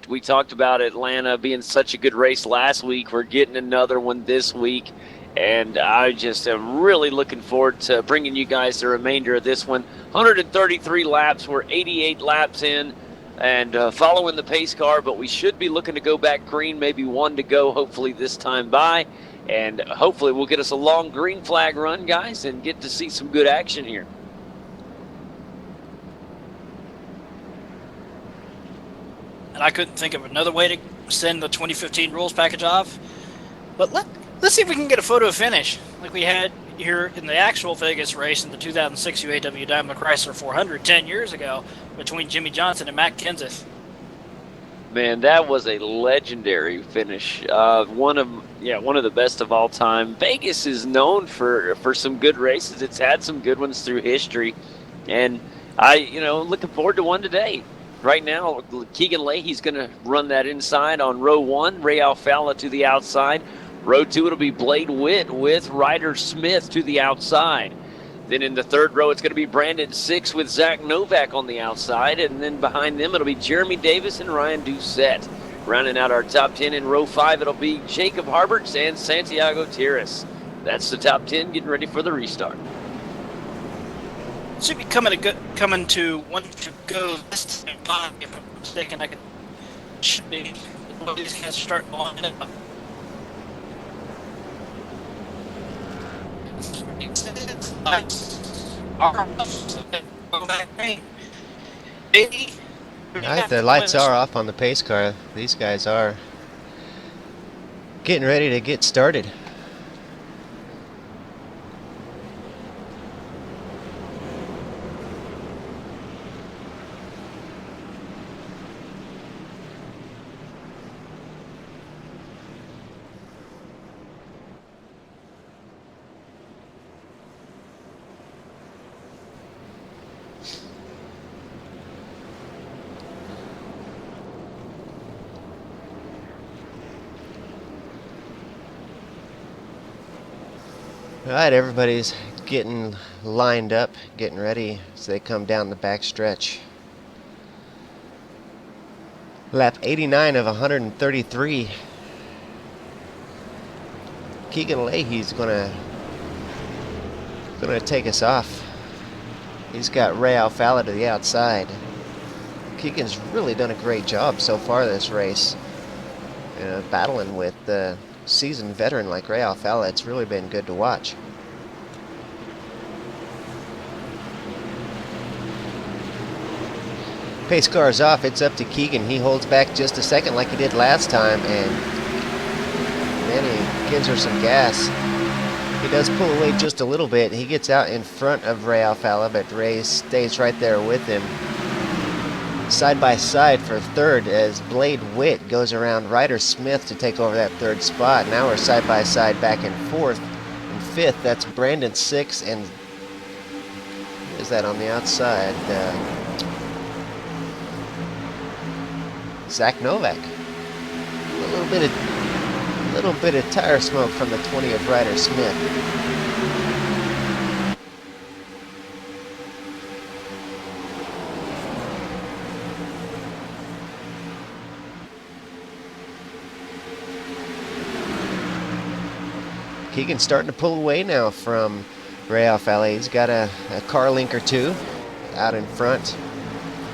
we talked about Atlanta being such a good race last week. We're getting another one this week. And I just am really looking forward to bringing you guys the remainder of this one. 133 laps. We're 88 laps in and following the pace car, but we should be looking to go back green, maybe 1 to go, hopefully this time by. And hopefully we'll get us a long green flag run, guys, and get to see some good action here. And I couldn't think of another way to send the 2015 rules package off. But let's see if we can get a photo finish like we had here in the actual Vegas race in the 2006 UAW Daimler Chrysler 400 10 years ago between Jimmy Johnson and Matt Kenseth. Man, that was a legendary finish. One of the best of all time. Vegas is known for some good races. It's had some good ones through history, and looking forward to one today. Right now, Keegan Leahy's going to run that inside on row 1. Ray Alfalla to the outside. Row 2, it'll be Blade Witt with Ryder Smith to the outside. Then in the third row, it's going to be Brandon 6 with Zach Novak on the outside. And then behind them, it'll be Jeremy Davis and Ryan Doucette. Rounding out our top 10 in row 5, it'll be Jacob Harberts and Santiago Tiras. That's the top 10 getting ready for the restart. Should be coming to one to go this time. If I'm mistaken, should be. These guys start lining up. Alright, the lights are off on the pace car. These guys are getting ready to get started. Alright, everybody's getting lined up, getting ready as they come down the back stretch. Lap 89 of 133. Keegan Leahy's gonna take us off. He's got Ray Alfala to the outside. Keegan's really done a great job so far this race. Battling with the seasoned veteran like Ray Alfala, it's really been good to watch. Pace car's off, it's up to Keegan. He holds back just a second like he did last time, and then he gives her some gas. He does pull away just a little bit. He gets out in front of Ray Alfala, but Ray stays right there with him. Side by side for third as Blade Witt goes around Ryder Smith to take over that third spot. Now we're side by side back and forth. And fifth, that's Brandon 6 and is that on the outside? Zach Novak. A little bit of tire smoke from the 20 of Ryder Smith. Keegan's starting to pull away now from Ray Alfala. He's got a car link or two out in front.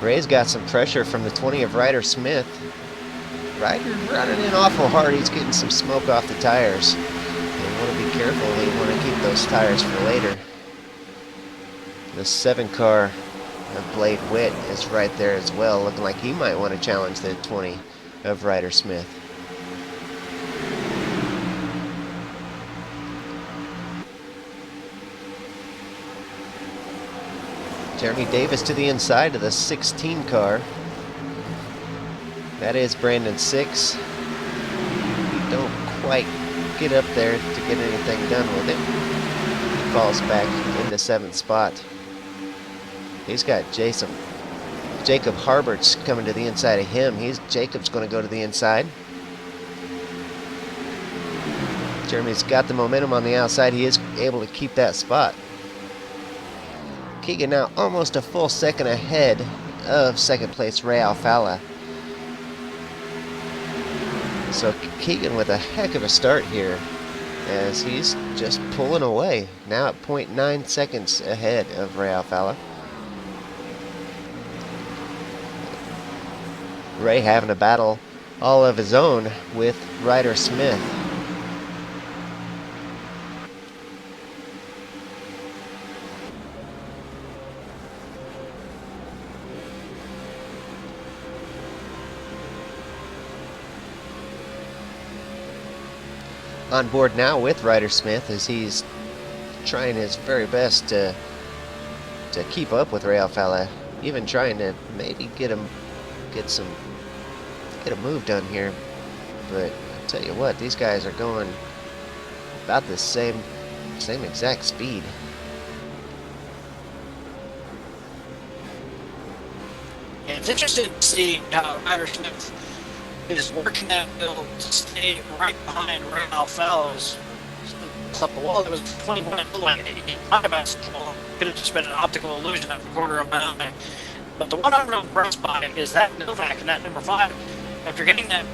Ray's got some pressure from the 20 of Ryder Smith. Ryder running in awful hard. He's getting some smoke off the tires. You want to be careful. You want to keep those tires for later. The 7 car of Blade Witt is right there as well, looking like he might want to challenge the 20 of Ryder Smith. Jeremy Davis to the inside of the 16 car. That is Brandon 6. He don't quite get up there to get anything done with it. He falls back into 7th spot. He's got Jacob Harberts coming to the inside of him. Jacob's going to go to the inside. Jeremy's got the momentum on the outside. He is able to keep that spot. Keegan now almost a full second ahead of second place Ray Alfala. So Keegan with a heck of a start here as he's just pulling away. Now at 0.9 seconds ahead of Ray Alfala. Ray having a battle all of his own with Ryder Smith. On board now with Ryder Smith as he's trying his very best to keep up with Ray Alfala, even trying to maybe get a move done here. But I'll tell you what, these guys are going about the same exact speed. Yeah, it's interesting to see how Ryder Smith is working that field to stay right behind Ray Alfala's up the wall. It was 21. Like he might have asked the ball. Could have just been an optical illusion at the corner of my eye. But the one I'm real impressed by is that Novak in that number 5. After getting that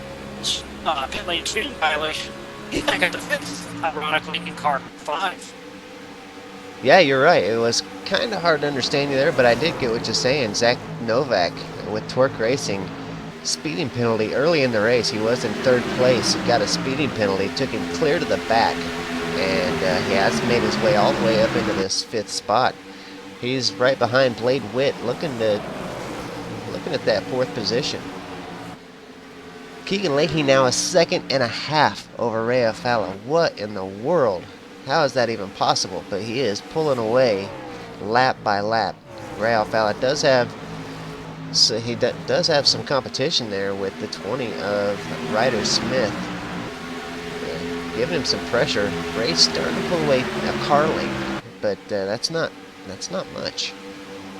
pit lane speeding violation, he got the 5th, ironically, in car 5. Yeah, you're right. It was kind of hard to understand you there, but I did get what you're saying. Zach Novak with Torque Racing, speeding penalty early in the race. He was in 3rd place. He got a speeding penalty, took him clear to the back, and he has made his way all the way up into this 5th spot. He's right behind Blade Witt, looking at that 4th position. Keegan Leahy now a 2.5 over Ray Alfala. What in the world? How is that even possible? But he is pulling away lap by lap. Ray Alfala does have some competition there with the 20 of Ryder Smith, giving him some pressure. Ray's starting to pull away a car length, but that's not much.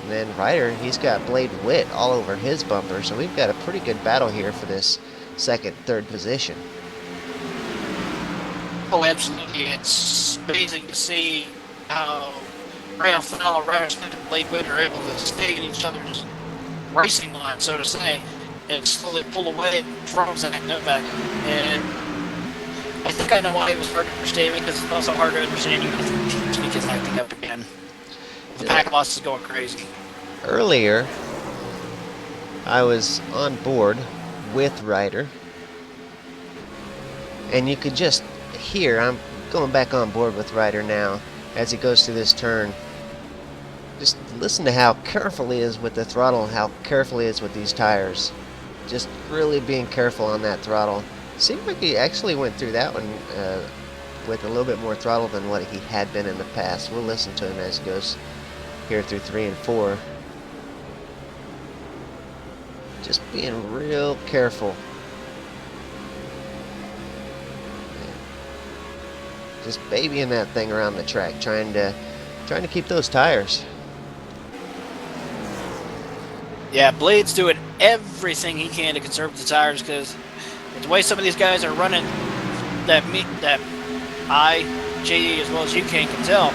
And then Ryder, he's got Blade Witt all over his bumper, so we've got a pretty good battle here for this 2nd, 3rd position. Oh, absolutely. It's amazing to see how Ray Alfala, Ryder Smith, and Blade Witt are able to stay in each other's racing line, so to say, and slowly pull away from Zach Novak. And I think I know why it was hard to understand me, because it's also hard to understand you because TeamSpeak is acting up again. The pack loss is going crazy. Earlier, I was on board with Ryder, and you could just hear, I'm going back on board with Ryder now as he goes through this turn. Just listen to how careful he is with the throttle, how careful he is with these tires. Just really being careful on that throttle. Seemed like he actually went through that one with a little bit more throttle than what he had been in the past. We'll listen to him as he goes here through 3 and 4. Just being real careful. Just babying that thing around the track, trying to keep those tires. Yeah, Blade's doing everything he can to conserve the tires, because the way some of these guys are running, that JD, as well as you can tell,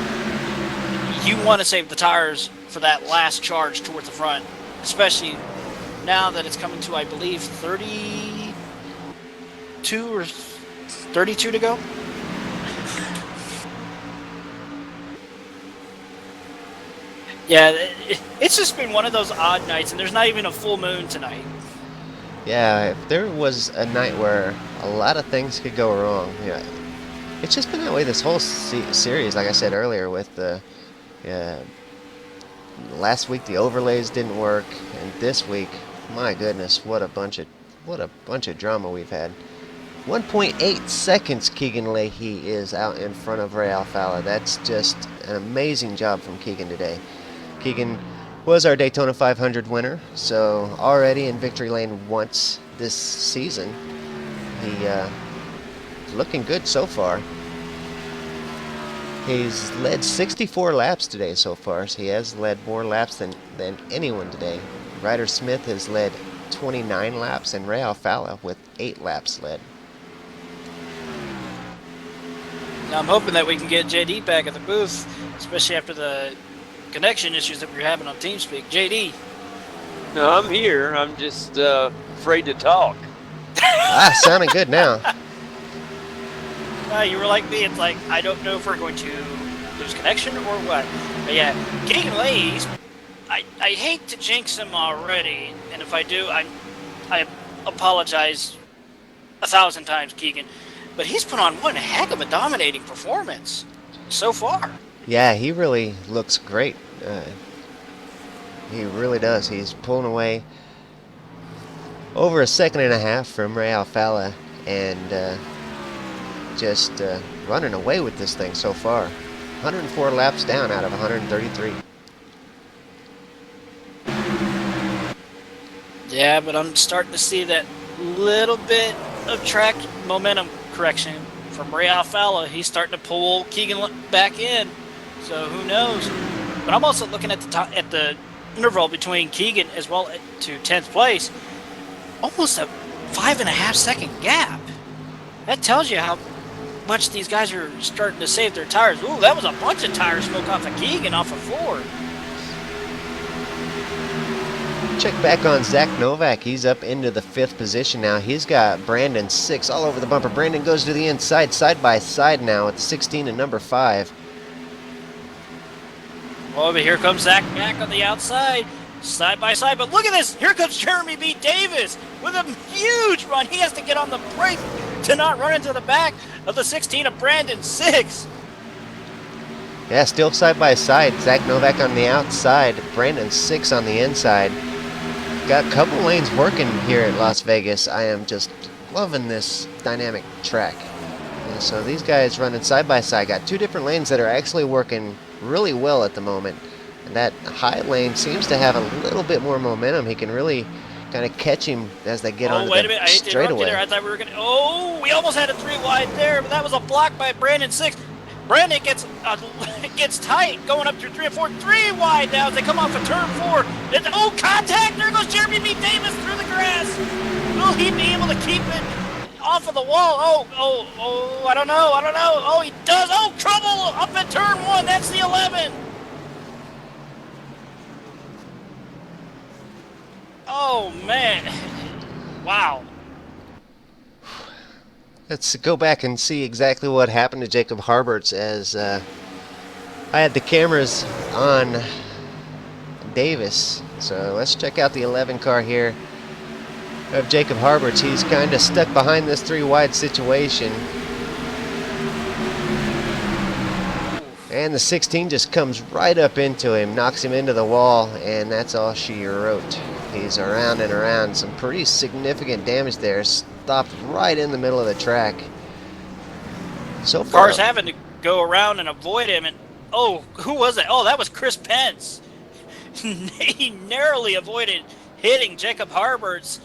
you want to save the tires for that last charge towards the front, especially now that it's coming to, I believe, 32 or 32 to go. Yeah, it's just been one of those odd nights, and there's not even a full moon tonight. Yeah, if there was a night where a lot of things could go wrong, yeah, it's just been that way this whole series. Like I said earlier, with the last week the overlays didn't work, and this week, my goodness, what a bunch of drama we've had. 1.8 seconds Keegan Leahy is out in front of Ray Alfala. That's just an amazing job from Keegan today. Keegan was our Daytona 500 winner, so already in victory lane once this season. He looking good so far. He's led 64 laps today so far, so he has led more laps than anyone today. Ryder Smith has led 29 laps, and Ray Alfala with 8 laps led. Now I'm hoping that we can get JD back at the booth, especially after the connection issues that we're having on TeamSpeak. JD. No, I'm here. I'm just afraid to talk. Sounding good now. You were like me. It's like, I don't know if we're going to lose connection or what. But yeah, Keegan Leahy, I hate to jinx him already, and if I do, I apologize 1,000 times, Keegan. But he's put on one heck of a dominating performance so far. Yeah, he really looks great. He really does. He's pulling away over a 1.5 seconds from Ray Alfala, and just running away with this thing so far. 104 laps down out of 133. Yeah, but I'm starting to see that little bit of track momentum correction from Ray Alfala. He's starting to pull Keegan back in, so who knows? But I'm also looking at the interval between Keegan as well to 10th place. Almost a 5.5-second gap. That tells you how much these guys are starting to save their tires. Ooh, that was a bunch of tire smoke off of Keegan off of Ford. Check back on Zach Novak. He's up into the 5th position now. He's got Brandon 6 all over the bumper. Brandon goes to the inside, side by side now with 16 and number 5. Oh, but here comes Zach back on the outside, side by side. But look at this. Here comes Jeremy B. Davis with a huge run. He has to get on the brake to not run into the back of the 16 of Brandon 6. Yeah, still side by side. Zach Novak on the outside, Brandon 6 on the inside. Got a couple lanes working here at Las Vegas. I am just loving this dynamic track. And so these guys running side by side. Got 2 different lanes that are actually working really well at the moment. And that high lane seems to have a little bit more momentum. He can really kind of catch him as they get onto the straightaway. I thought we were going to... Oh, we almost had a 3 wide there, but that was a block by Brandon 6. Brandon gets tight going up through 3 and 4. 3 wide now as they come off of turn 4. Oh, contact! There goes Jeremy B. Davis through the grass. Will he be able to keep it off of the wall? Oh, I don't know. Oh, he does. Oh, trouble up at turn 1. That's the 11. Oh, man. Wow. Let's go back and see exactly what happened to Jacob Harberts as I had the cameras on Davis. So let's check out the 11 car here of Jacob Harberts. He's kind of stuck behind this 3 wide situation. And the 16 just comes right up into him, knocks him into the wall, and that's all she wrote. He's around and around. Some pretty significant damage there. Stopped right in the middle of the track. So far, cars having to go around and avoid him. And oh, who was it? Oh, that was Chris Pence. He narrowly avoided hitting Jacob Harberts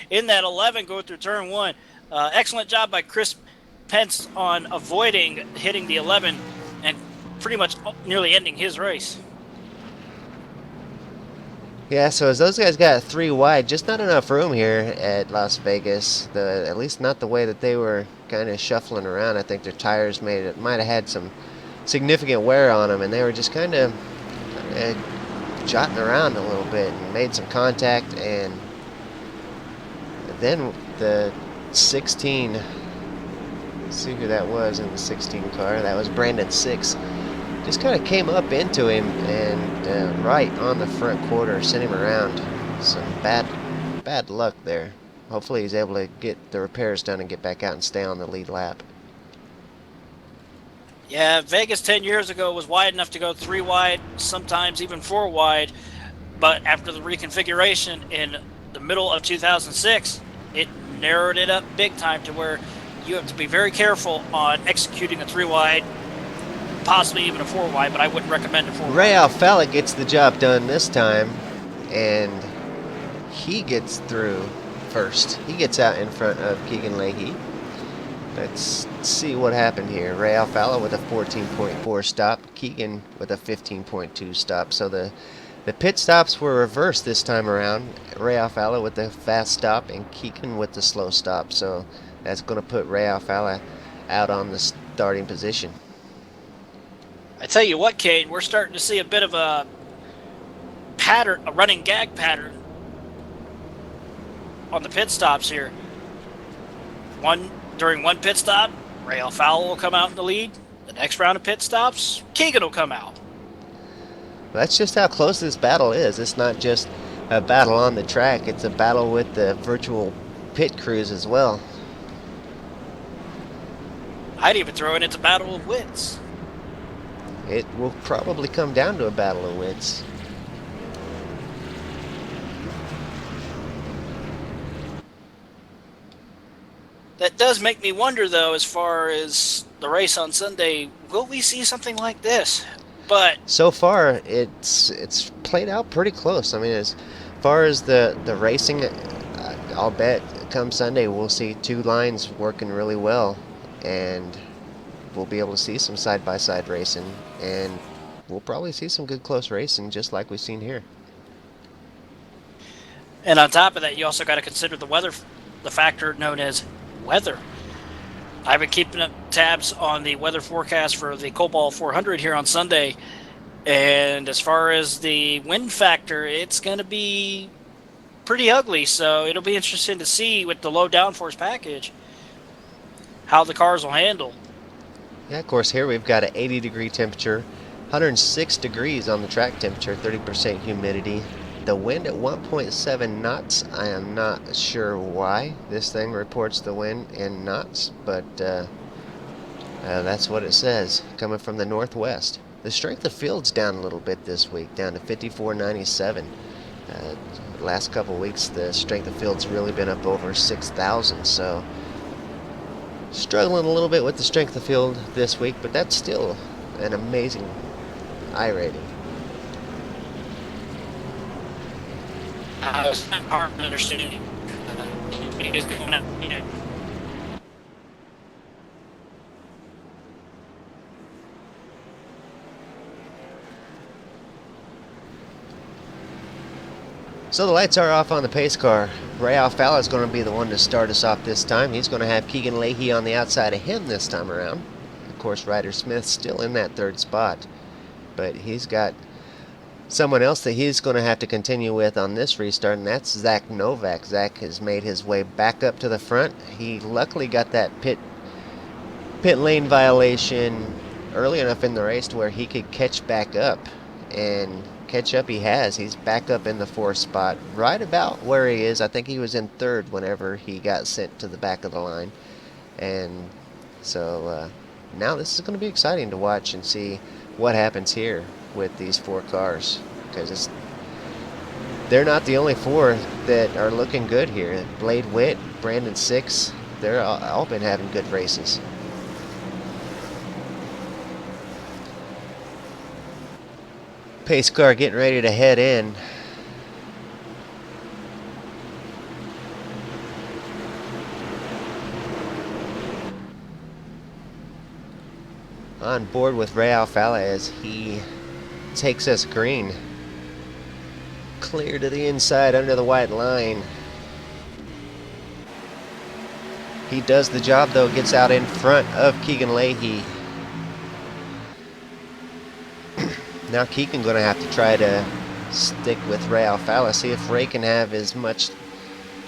in that 11 going through turn 1. Excellent job by Chris Pence on avoiding hitting the 11 and pretty much nearly ending his race. Yeah, so as those guys got 3 wide, just not enough room here at Las Vegas. At least not the way that they were kind of shuffling around. I think their tires might have had some significant wear on them, and they were just kind of jotting around a little bit and made some contact. And then the 16, let's see who that was in the 16 car. That was Brandon 6. Just kind of came up into him and right on the front quarter, sent him around. Some bad luck there. Hopefully he's able to get the repairs done and get back out and stay on the lead lap. Yeah, Vegas 10 years ago was wide enough to go 3 wide, sometimes even 4 wide. But after the reconfiguration in the middle of 2006, it narrowed it up big time to where you have to be very careful on executing a 3 wide, possibly even a 4 wide, but I wouldn't recommend a 4 wide. Ray Alfalla gets the job done this time, and he gets through first. He gets out in front of Keegan Leahy. Let's see what happened here. Ray Alfalla with a 14.4 stop, Keegan with a 15.2 stop. So the pit stops were reversed this time around. Ray Alfalla with the fast stop and Keegan with the slow stop. So that's going to put Ray Alfalla out on the starting position. I tell you what, Kate, we're starting to see a bit of a pattern, a running gag pattern on the pit stops here. During one pit stop, Ray Alfalla will come out in the lead. The next round of pit stops, Keegan will come out. That's just how close this battle is. It's not just a battle on the track. It's a battle with the virtual pit crews as well. I'd even throw in it's a battle of wits. It will probably come down to a battle of wits. That does make me wonder, though, as far as the race on Sunday, will we see something like this? But so far, it's played out pretty close. I mean, as far as the racing, I'll bet come Sunday we'll see 2 lines working really well, and we'll be able to see some side-by-side racing, and we'll probably see some good close racing just like we've seen here. And on top of that, you also got to consider the weather, the factor known as weather. I've been keeping up tabs on the weather forecast for the Cobalt 400 here on Sunday, and as far as the wind factor, it's going to be pretty ugly. So it'll be interesting to see with the low downforce package how the cars will handle. Yeah, of course, here we've got an 80-degree temperature, 106 degrees on the track temperature, 30% humidity. The wind at 1.7 knots. I am not sure why this thing reports the wind in knots, but that's what it says, coming from the northwest. The strength of field's down a little bit this week, down to 54.97. Last couple weeks, the strength of field's really been up over 6,000, so struggling a little bit with the strength of field this week, but that's still an amazing I rating. It's not hard to understand. It is going up, So the lights are off on the pace car. Ray Alfala is going to be the one to start us off this time. He's going to have Keegan Leahy on the outside of him this time around. Of course, Ryder Smith still in that third spot, but he's got someone else that he's going to have to continue with on this restart, and that's Zach Novak. Zach has made his way back up to the front. He luckily got that pit lane violation early enough in the race to where he could catch back up, and catch up he has. He's back up in the fourth spot, right about where he is. I think he was in third whenever he got sent to the back of the line. And so now this is going to be exciting to watch and see what happens here with these four cars, because they're not the only four that are looking good here. Blade Witt, Brandon Six, they're all been having good races. Pace car getting ready to head in. On board with Ray Alfala as he takes us green. Clear to the inside under the white line. He does the job though, gets out in front of Keegan Leahy. Now Keegan going to have to try to stick with Ray Alfala, see if Ray can have as much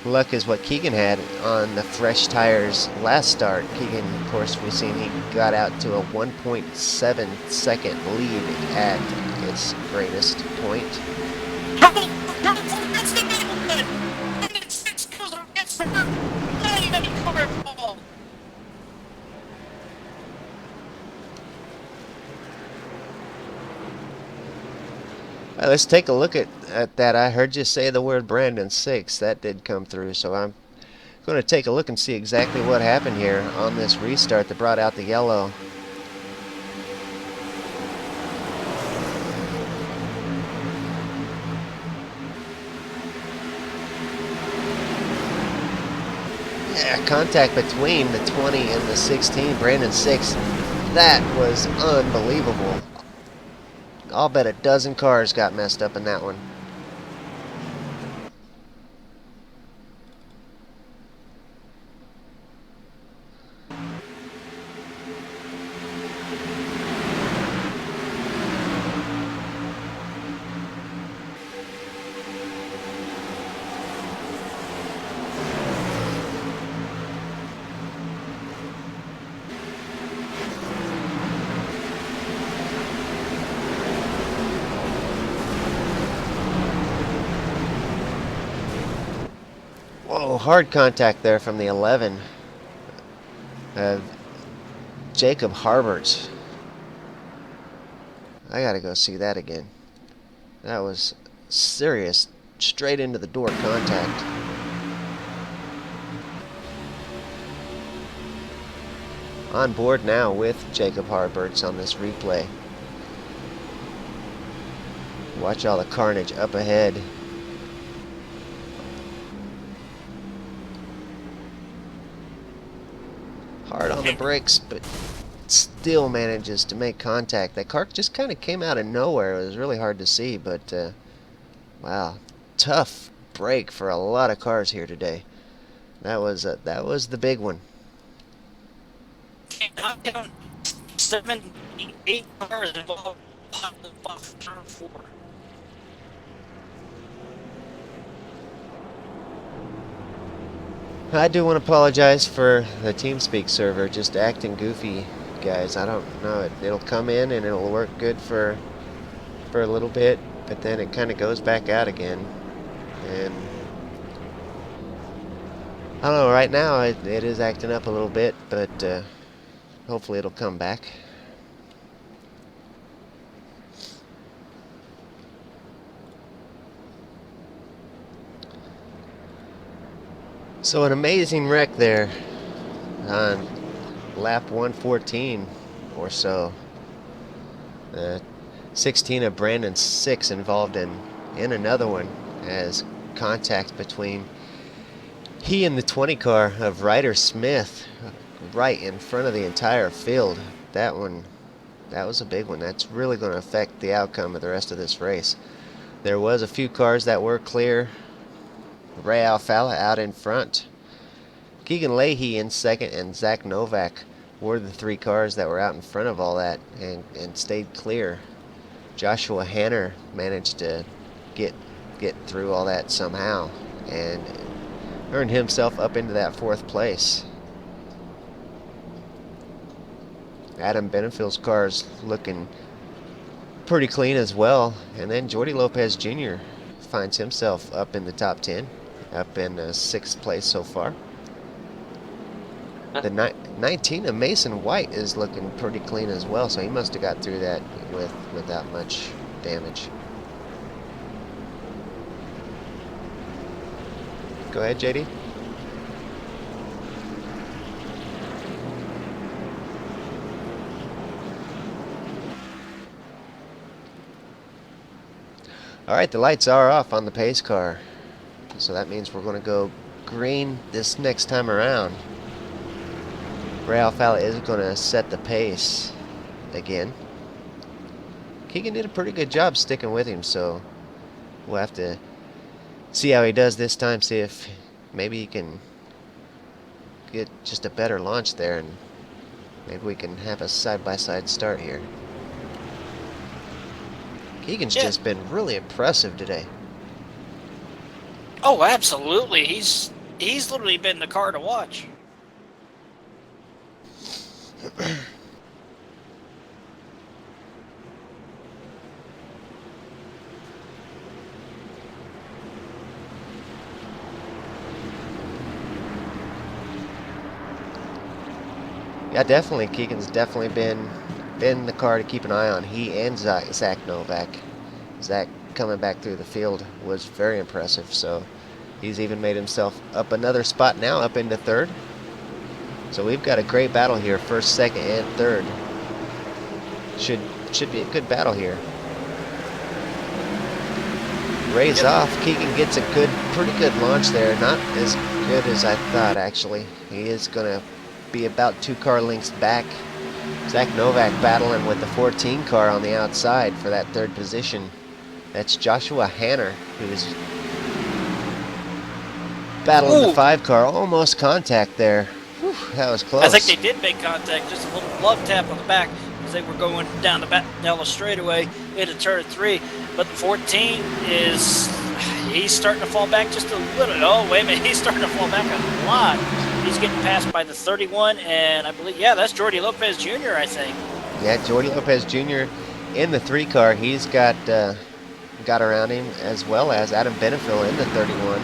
luck as what Keegan had on the fresh tires last start. Keegan, of course, we've seen he got out to a 1.7 second lead at its greatest point. Let's take a look at that. I heard you say the word Brandon Six. That did come through, so I'm going to take a look and see exactly what happened here on this restart that brought out the yellow. Yeah, contact between the 20 and the 16, Brandon Six. That was unbelievable. I'll bet a dozen cars got messed up in that one. Whoa, hard contact there from the 11. Jacob Harbert. I gotta go see that again. That was serious, straight into the door contact. On board now with Jacob Harberts on this replay. Watch all the carnage up ahead. Hard on the brakes, but still manages to make contact. That car just kind of came out of nowhere. It was really hard to see, but wow, tough break for a lot of cars here today. That was the big one. Knocked down 7, 8 cars involved off turn 4. I do want to apologize for the TeamSpeak server just acting goofy, guys. I don't know. It'll come in and it'll work good for a little bit, but then it kind of goes back out again. And I don't know. Right now, it is acting up a little bit, but hopefully it'll come back. So an amazing wreck there on lap 114 or so. 16 of Brandon's 6 involved in another one as contact between he and the 20 car of Ryder Smith right in front of the entire field. That was a big one. That's really going to affect the outcome of the rest of this race. There was a few cars that were clear. Ray Alfalla out in front. Keegan Leahy in second, and Zach Novak were the 3 cars that were out in front of all that and stayed clear. Joshua Hanner managed to get through all that somehow and earned himself up into that 4th place. Adam Benefield's car is looking pretty clean as well, and then Jordy Lopez Jr. finds himself up in the top 10, up in 6th place so far. The 19 of Mason White is looking pretty clean as well, so he must have got through that without much damage. Go ahead, JD. Alright, the lights are off on the pace car, so that means we're going to go green this next time around. Ray Alfalla is going to set the pace again. Keegan did a pretty good job sticking with him, so we'll have to see how he does this time, see if maybe he can get just a better launch there, and maybe we can have a side-by-side start here. Keegan's just been really impressive today. Oh, absolutely. He's literally been the car to watch. Yeah, definitely. Keegan's definitely been the car to keep an eye on. He and Zach Novak. Zach coming back through the field was very impressive. So he's even made himself up another spot now, up into 3rd. So we've got a great battle here, 1st, 2nd, and 3rd. Should be a good battle here. Ray's off. Keegan gets a pretty good launch there. Not as good as I thought, actually. He is going to be about 2 car lengths back. Zach Novak battling with the 14 car on the outside for that 3rd position. That's Joshua Hanner, who's battling the 5 car. Almost contact there. Whew, that was close. I think they did make contact, just a little love tap on the back as they were going down the straightaway into turn 3. But the 14 he's starting to fall back just a little. Oh, wait a minute, he's starting to fall back a lot. He's getting passed by the 31, and I believe, that's Jordy Lopez Jr., I think. Yeah, Jordy Lopez Jr. in the 3 car. He's got around him, as well as Adam Benefield in the 31.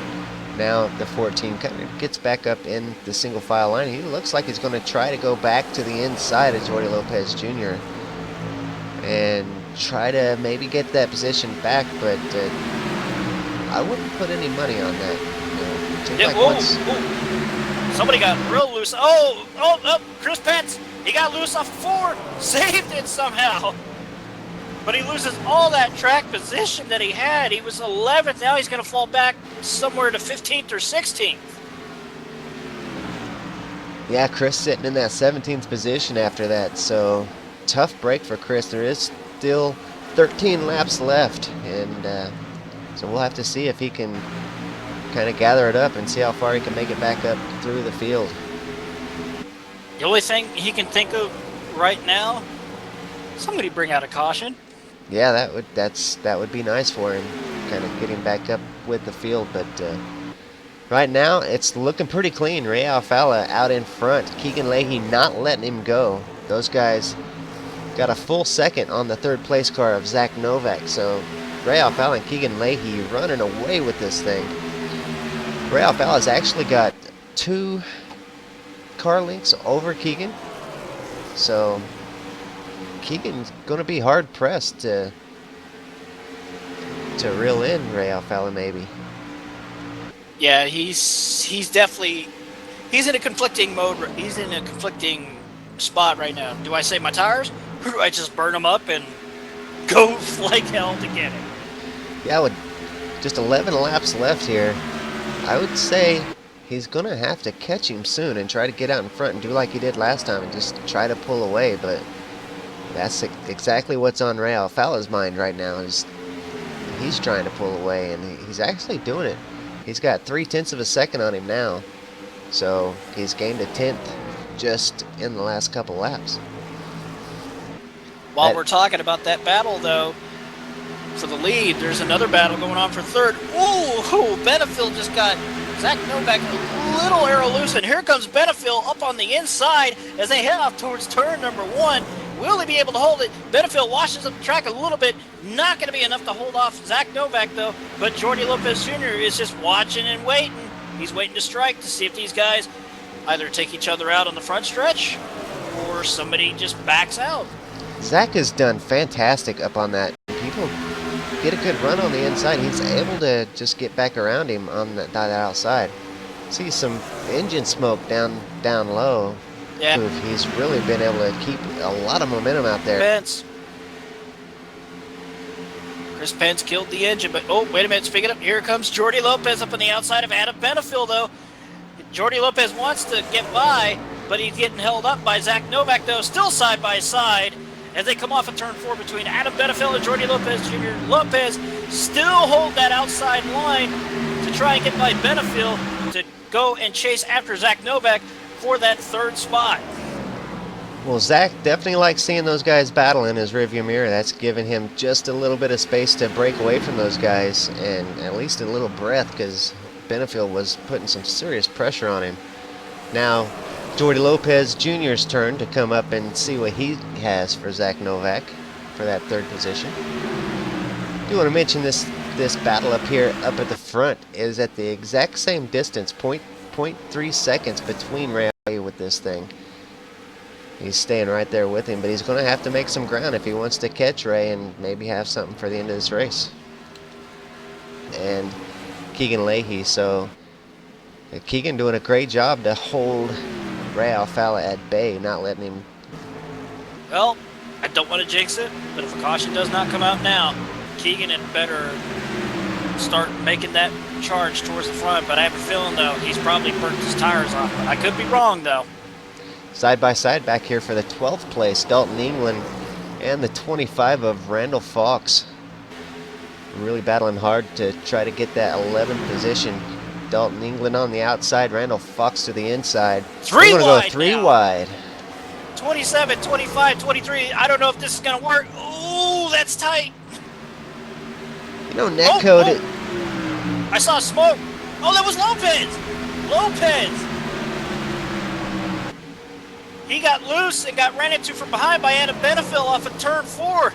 Now the 14 kind of gets back up in the single file line. He looks like he's going to try to go back to the inside of Jordy Lopez Jr. and try to maybe get that position back, but I wouldn't put any money on that. Somebody got real loose. Oh, Chris Pence, he got loose off 4, saved it somehow. But he loses all that track position that he had. He was 11th. Now he's going to fall back somewhere to 15th or 16th. Yeah, Chris sitting in that 17th position after that. So tough break for Chris. There is still 13 laps left. And so we'll have to see if he can kind of gather it up and see how far he can make it back up through the field. The only thing he can think of right now, somebody bring out a caution. Yeah, that would be nice for him, kind of getting back up with the field. But right now, it's looking pretty clean. Ray Alfala out in front. Keegan Leahy not letting him go. Those guys got a full second on the third place car of Zach Novak. So Ray Alfala and Keegan Leahy running away with this thing. Ray Alfala's actually got 2 car lengths over Keegan. So Keegan's going to be hard pressed to reel in Ray Alfala maybe. Yeah, he's definitely in a conflicting mode. He's in a conflicting spot right now. Do I save my tires, or do I just burn them up and go like hell to get it? Yeah, with just 11 laps left here, I would say he's going to have to catch him soon and try to get out in front and do like he did last time and just try to pull away. But that's exactly what's on Ray Alfala's mind right now. He's trying to pull away, and he's actually doing it. He's got 0.3 of a second on him now, so he's gained a 10th just in the last couple laps. While we're talking about that battle, though, for the lead, there's another battle going on for third. Ooh, Benefield just got Zach Novak a little arrow loose, and here comes Benefield up on the inside as they head off towards turn number 1. Will he be able to hold it? Benefield washes up the track a little bit. Not going to be enough to hold off Zach Novak, though. But Jordy Lopez Jr. is just watching and waiting. He's waiting to strike to see if these guys either take each other out on the front stretch or somebody just backs out. Zach has done fantastic up on that. People get a good run on the inside. He's able to just get back around him on that outside. See some engine smoke down low. Yeah. He's really been able to keep a lot of momentum out there. Chris Pence killed the engine, but oh, wait a minute, speaking up, here comes Jordy Lopez up on the outside of Adam Benefield, though. Jordy Lopez wants to get by, but he's getting held up by Zach Novak, though, still side by side as they come off of turn 4 between Adam Benefield and Jordy Lopez Jr. Lopez still hold that outside line to try and get by Benefield to go and chase after Zach Novak for that third spot. Well, Zach definitely likes seeing those guys battle in his rearview mirror. That's given him just a little bit of space to break away from those guys and at least a little breath, because Benefield was putting some serious pressure on him. Now, Jordy Lopez Jr.'s turn to come up and see what he has for Zach Novak for that third position. I do want to mention this battle up here, up at the front, is at the exact same distance, 0.3 seconds between Ray with this thing. He's staying right there with him, but he's going to have to make some ground if he wants to catch Ray and maybe have something for the end of this race. And Keegan Leahy, so Keegan doing a great job to hold Ray Alfala at bay, not letting him. Well, I don't want to jinx it, but if a caution does not come out now, Keegan had better start making that charge towards the front, but I have a feeling, though, he's probably burnt his tires off. I could be wrong, though. Side by side back here for the 12th place, Dalton England and the 25 of Randall Fox. Really battling hard to try to get that 11th position. Dalton England on the outside, Randall Fox to the inside. We're going to go 3 wide. 27, 25, 23. I don't know if this is going to work. Ooh, that's tight. You know, netcode. I saw smoke. Oh, that was Lopez. He got loose and got ran into from behind by Adam Benefield off of turn 4.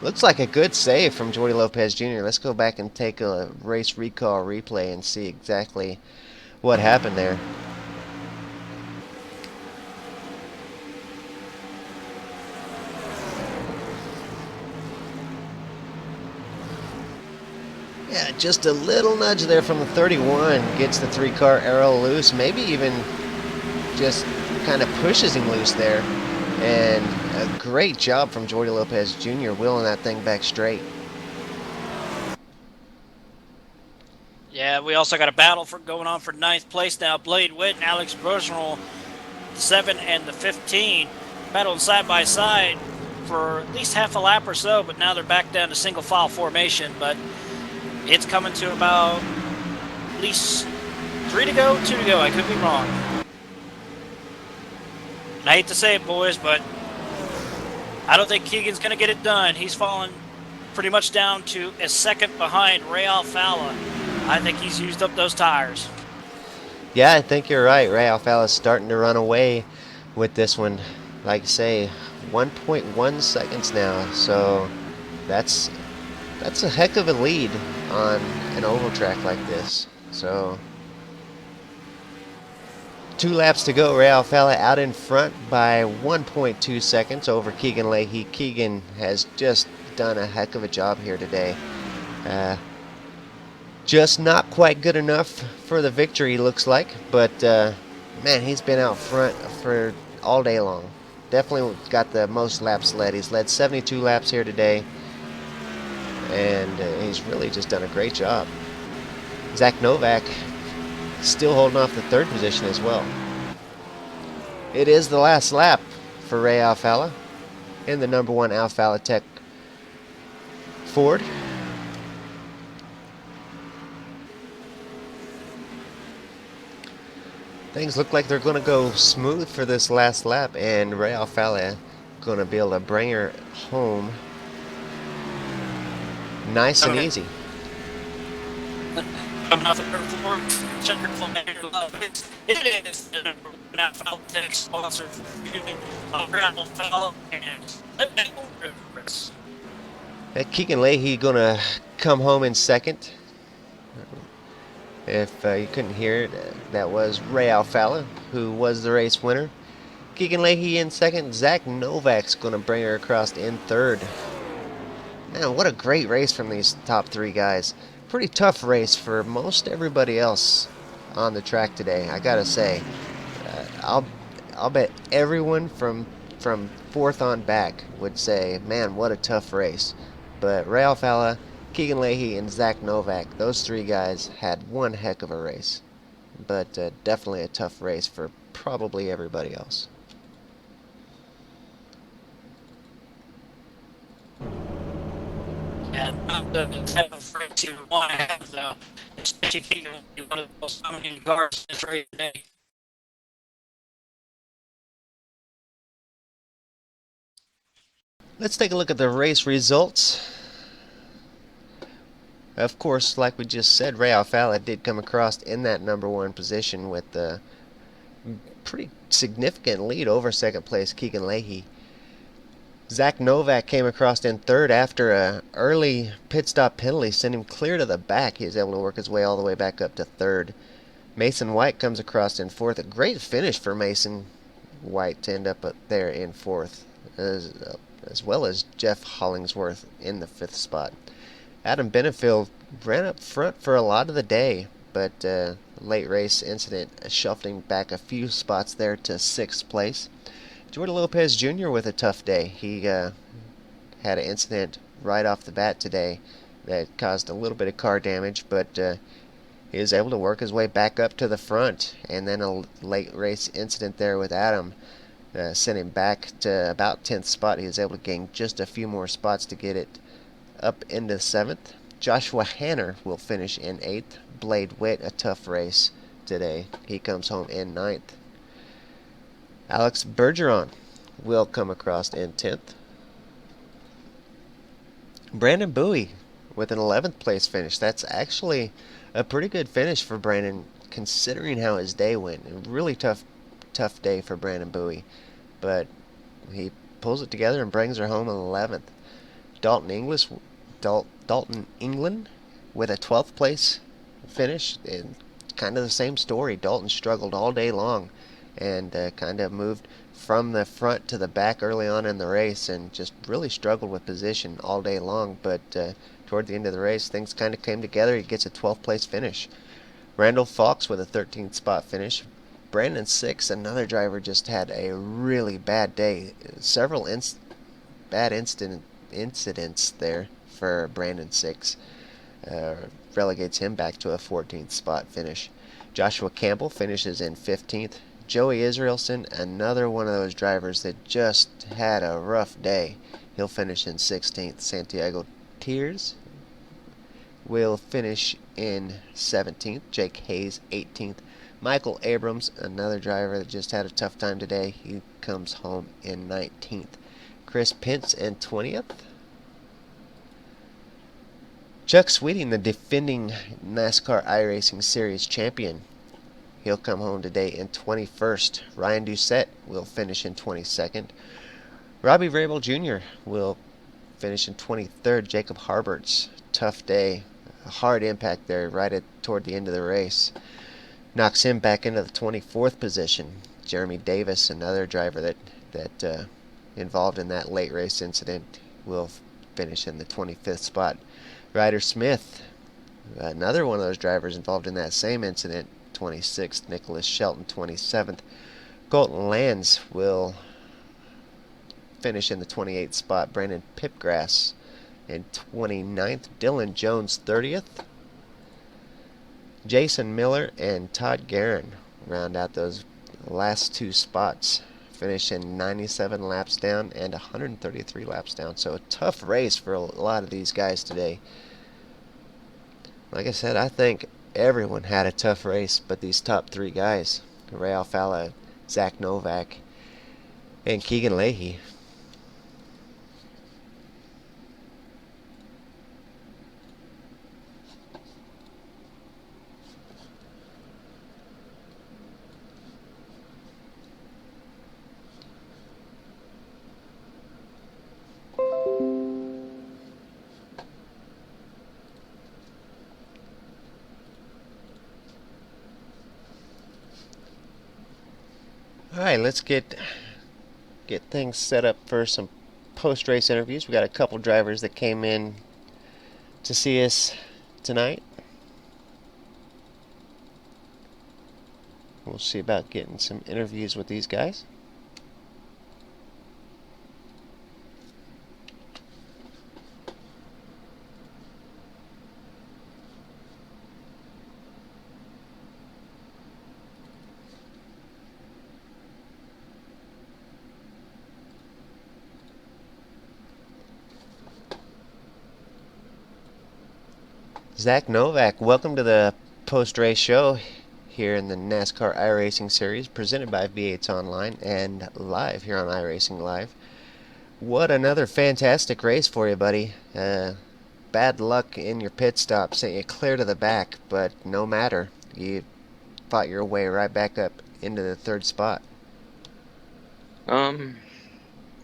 Looks like a good save from Jordy Lopez Jr. Let's go back and take a race recall replay and see exactly what happened there. Yeah, just a little nudge there from the 31 gets the 3-car arrow loose, maybe even just kind of pushes him loose there. And a great job from Jordy Lopez Jr. wheeling that thing back straight. Yeah, we also got a battle going on for 9th place now. Blade Witt and Alex Bergeron, the 7 and the 15, battling side by side for at least half a lap or so, but now they're back down to single file formation. But it's coming to about at least 3 to go, 2 to go. I could be wrong. And I hate to say it, boys, but I don't think Keegan's going to get it done. He's fallen pretty much down to a second behind Ray Alfala. I think he's used up those tires. Yeah, I think you're right. Ray Alfala's starting to run away with this one. Like I say, 1.1 seconds now. So that's a heck of a lead on an oval track like this. So 2 laps to go. Ray Alfala out in front by 1.2 seconds over Keegan Leahy. Keegan has just done a heck of a job here today. Just not quite good enough for the victory, looks like. But, man, he's been out front for all day long. Definitely got the most laps led. He's led 72 laps here today. And he's really just done a great job. Zach Novak still holding off the 3rd position as well. It is the last lap for Ray Alfala in the number 1 Alfala Tech Ford. Things look like they're going to go smooth for this last lap, and Ray Alfala going to be able to bring her home nice and easy. It is not Tech sponsor. Keegan Leahy going to come home in second. If you couldn't hear it, that was Ray Alfala, who was the race winner. Keegan Leahy in second. Zach Novak's going to bring her across in third. Man, what a great race from these top 3 guys. Pretty tough race for most everybody else on the track today, I gotta say. I'll bet everyone from 4th on back would say, man, what a tough race. But Ray Alfala, Keegan Leahy, and Zach Novak, those 3 guys had one heck of a race. But definitely a tough race for probably everybody else. And not the type of race you want to have, though. Especially if you're one of the most dominant cars in this race today. Let's take a look at the race results. Of course, like we just said, Ray Alfala did come across in that number 1 position with a pretty significant lead over second place Keegan Leahy. Zach Novak came across in third after an early pit stop penalty sent him clear to the back. He was able to work his way all the way back up to third. Mason White comes across in fourth. A great finish for Mason White to end up there in fourth, as well as Jeff Hollingsworth in the 5th spot. Adam Benefield ran up front for a lot of the day, but late race incident shuffled him back a few spots there to 6th place. Jordan Lopez Jr. with a tough day. He had an incident right off the bat today that caused a little bit of car damage, but he was able to work his way back up to the front. And then a late race incident there with Adam sent him back to about 10th spot. He was able to gain just a few more spots to get it up into 7th. Joshua Hanner will finish in 8th. Blade Witt, a tough race today. He comes home in 9th. Alex Bergeron will come across in 10th. Brandon Bowie with an 11th place finish. That's actually a pretty good finish for Brandon, considering how his day went. A really tough day for Brandon Bowie, but he pulls it together and brings her home in 11th. Dalton England with a 12th place finish. And kind of the same story. Dalton struggled all day long and kind of moved from the front to the back early on in the race and just really struggled with position all day long. But toward the end of the race, things kind of came together. He gets a 12th place finish. Randall Fox with a 13th spot finish. Brandon Six, another driver, just had a really bad day. Several bad incidents there for Brandon Six. Relegates him back to a 14th spot finish. Joshua Campbell finishes in 15th. Joey Israelson, another one of those drivers that just had a rough day. He'll finish in 16th. Santiago Tiers will finish in 17th. Jake Hayes, 18th. Michael Abrams, another driver that just had a tough time today, he comes home in 19th. Chris Pence in 20th. Chuck Sweeting, the defending NASCAR iRacing Series champion, he'll come home today in 21st. Ryan Doucette will finish in 22nd. Robbie Rabel Jr. will finish in 23rd. Jacob Harberts, tough day, a hard impact there toward the end of the race. Knocks him back into the 24th position. Jeremy Davis, another driver that involved in that late race incident, will finish in the 25th spot. Ryder Smith, another one of those drivers involved in that same incident, 26th. Nicholas Shelton, 27th. Colton Lands will finish in the 28th spot. Brandon Pipgrass in 29th. Dylan Jones, 30th. Jason Miller and Todd Guerin round out those last two spots, finishing 97 laps down and 133 laps down. So a tough race for a lot of these guys today. Like I said, I think everyone had a tough race, but these top three guys, Ray Alfalla, Zach Novak, and Keegan Leahy. All right, let's get things set up for some post-race interviews. We got a couple drivers that came in to see us tonight. We'll see about getting some interviews with these guys. Zach Novak, welcome to the post-race show here in the NASCAR iRacing Series, presented by V8s Online and live here on iRacing Live. What another fantastic race for you, buddy. Bad luck in your pit stop sent you clear to the back, but no matter. You fought your way right back up into the third spot.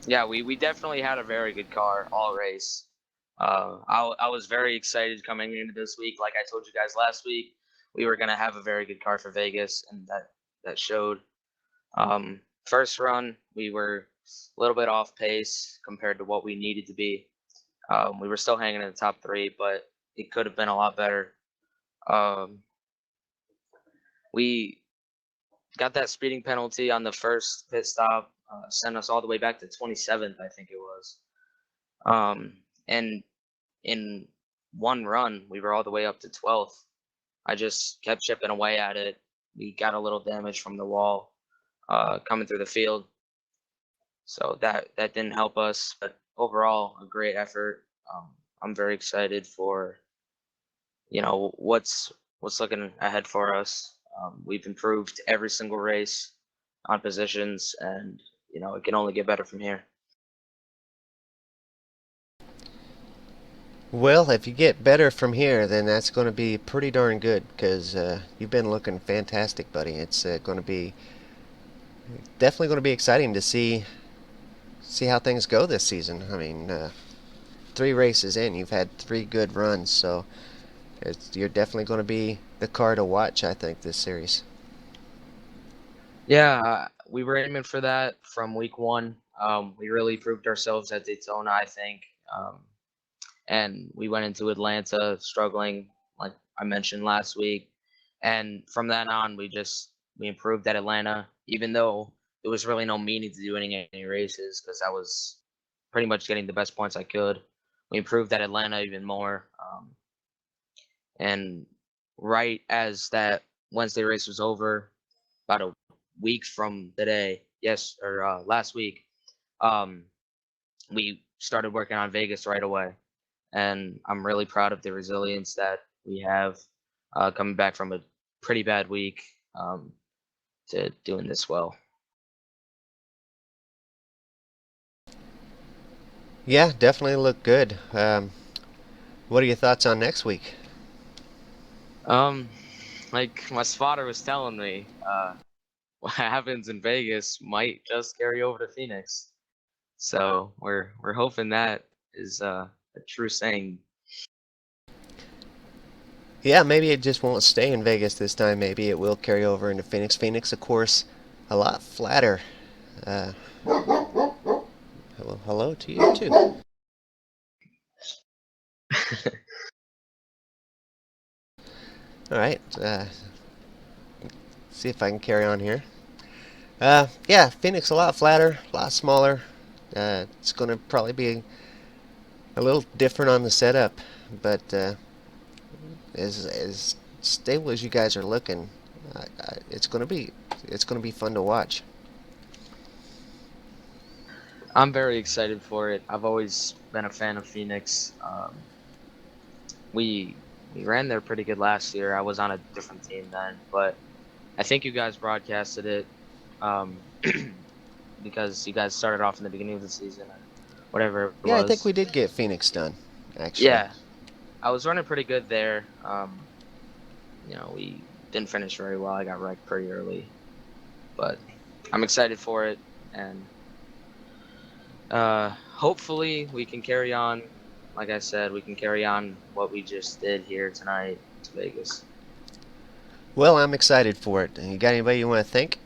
Yeah, we definitely had a very good car all race. I was very excited coming into this week. Like I told you guys last week, we were gonna have a very good car for Vegas, and that showed. First run, we were a little bit off pace compared to what we needed to be. We were still hanging in the top three, but it could have been a lot better. We got that speeding penalty on the first pit stop, sent us all the way back to 27th, I think it was. And in one run, we were all the way up to 12th. I just kept chipping away at it. We got a little damage from the wall coming through the field, so that didn't help us. But overall, a great effort. I'm very excited for what's looking ahead for us. We've improved every single race on positions, and it can only get better from here. Well, if you get better from here, then that's going to be pretty darn good, because you've been looking fantastic, buddy. It's going to be definitely going to be exciting to see how things go this season. I mean, 3 races in, you've had 3 good runs, so you're definitely going to be the car to watch, I think, this series. Yeah, we were aiming for that from week 1. We really proved ourselves at Daytona, I think. And we went into Atlanta struggling, like I mentioned last week. And from that on, we improved at Atlanta, even though there was really no meaning to doing any races, because I was pretty much getting the best points I could. We improved at Atlanta even more. And right as that Wednesday race was over, about a week from today, last week, we started working on Vegas right away. and I'm really proud of the resilience that we have coming back from a pretty bad week to doing this well. Yeah, definitely look good. What are your thoughts on next week? Um, like my spotter was telling me, what happens in Vegas might just carry over to Phoenix. So we're hoping that is a true saying. Yeah, maybe it just won't stay in Vegas this time. Maybe it will carry over into Phoenix. Phoenix, of course, a lot flatter. Uh, hello, hello to you too. All right, see if I can carry on here. Yeah, Phoenix a lot flatter, a lot smaller. It's going to probably be a little different on the setup, but as stable as you guys are looking, it's going to be fun to watch. I'm very excited for it. I've always been a fan of Phoenix. We ran there pretty good last year. I was on a different team then, but I think you guys broadcasted it um, because you guys started off in the beginning of the season or whatever it Yeah, I think we was. did get Phoenix done, actually. Yeah, I was running pretty good there. We didn't finish very well. I got wrecked pretty early, but I'm excited for it, and hopefully we can carry on. Like I said, we can carry on what we just did here tonight to Vegas. Well, I'm excited for it. You got anybody you want to thank?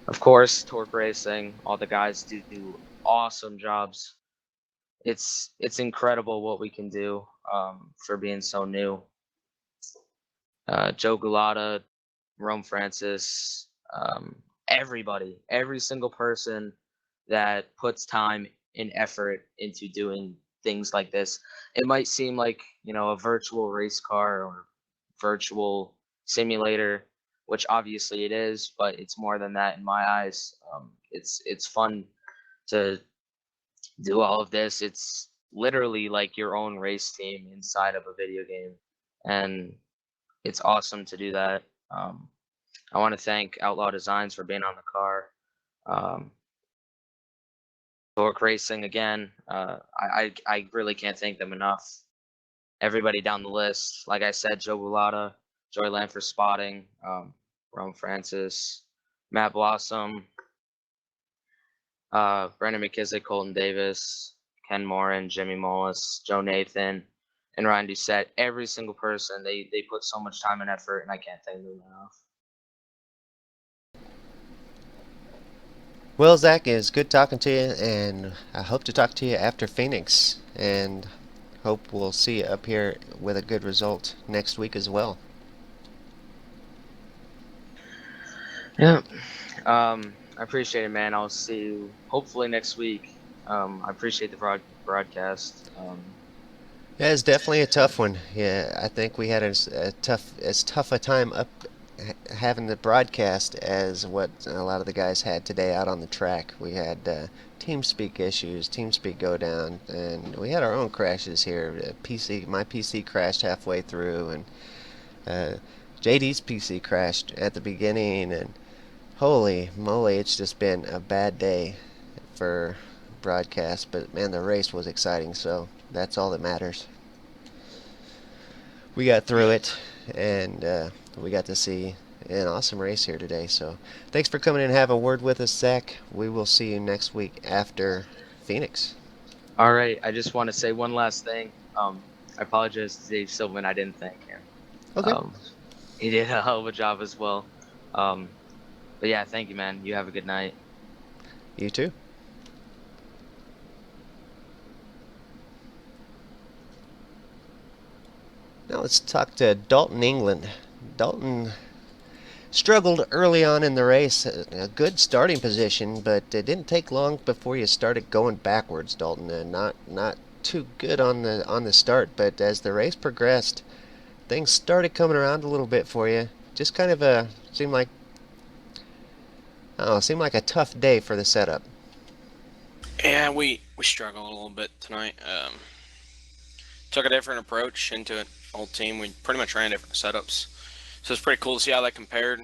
Of course, Torque Racing, all the guys do awesome jobs. It's incredible what we can do for being so new. Joe Gulata, Rome Francis, everybody, every single person that puts time and effort into doing things like this. It might seem like, a virtual race car or virtual simulator, which obviously it is, but it's more than that in my eyes. It's fun to do all of this. It's literally like your own race team inside of a video game, and it's awesome to do that. I want to thank Outlaw Designs for being on the car. Um, Torque Racing again. I really can't thank them enough. Everybody down the list, like I said, Joe Gulata, Joy Land for spotting, Rome Francis, Matt Blossom, Brandon McKissick, Colton Davis, Ken Morin, Jimmy Mullis, Joe Nathan, and Ryan Doucette. Every single person, they put so much time and effort, and I can't thank them enough. Well, Zach, it's good talking to you, and I hope to talk to you after Phoenix, and hope we'll see you up here with a good result next week as well. Yeah. I appreciate it, man. I'll see you hopefully next week. I appreciate the broadcast. Yeah, it's definitely a tough one. Yeah, I think we had as tough a time up having the broadcast as what a lot of the guys had today out on the track. We had TeamSpeak issues, TeamSpeak go down, and we had our own crashes here. My PC crashed halfway through, and uh, JD's PC crashed at the beginning, and holy moly, it's just been a bad day for broadcast. But man, the race was exciting, so that's all that matters. We got through it, and we got to see an awesome race here today. So thanks for coming in and have a word with us, Zach. We will see you next week after Phoenix. All right. I just want to say one last thing. I apologize to Dave Silverman. I didn't thank him. Okay. He did a hell of a job as well. But yeah, thank you, man. You have a good night. You too. Now let's talk to Dalton England. Dalton struggled early on in the race. A good starting position, but it didn't take long before you started going backwards, Dalton. And not too good on the start, but as the race progressed, things started coming around a little bit for you. Just kind of seemed like seemed like a tough day for the setup. Yeah, we struggled a little bit tonight. took a different approach into it. Whole team, we pretty much ran different setups, so it's pretty cool to see how that compared.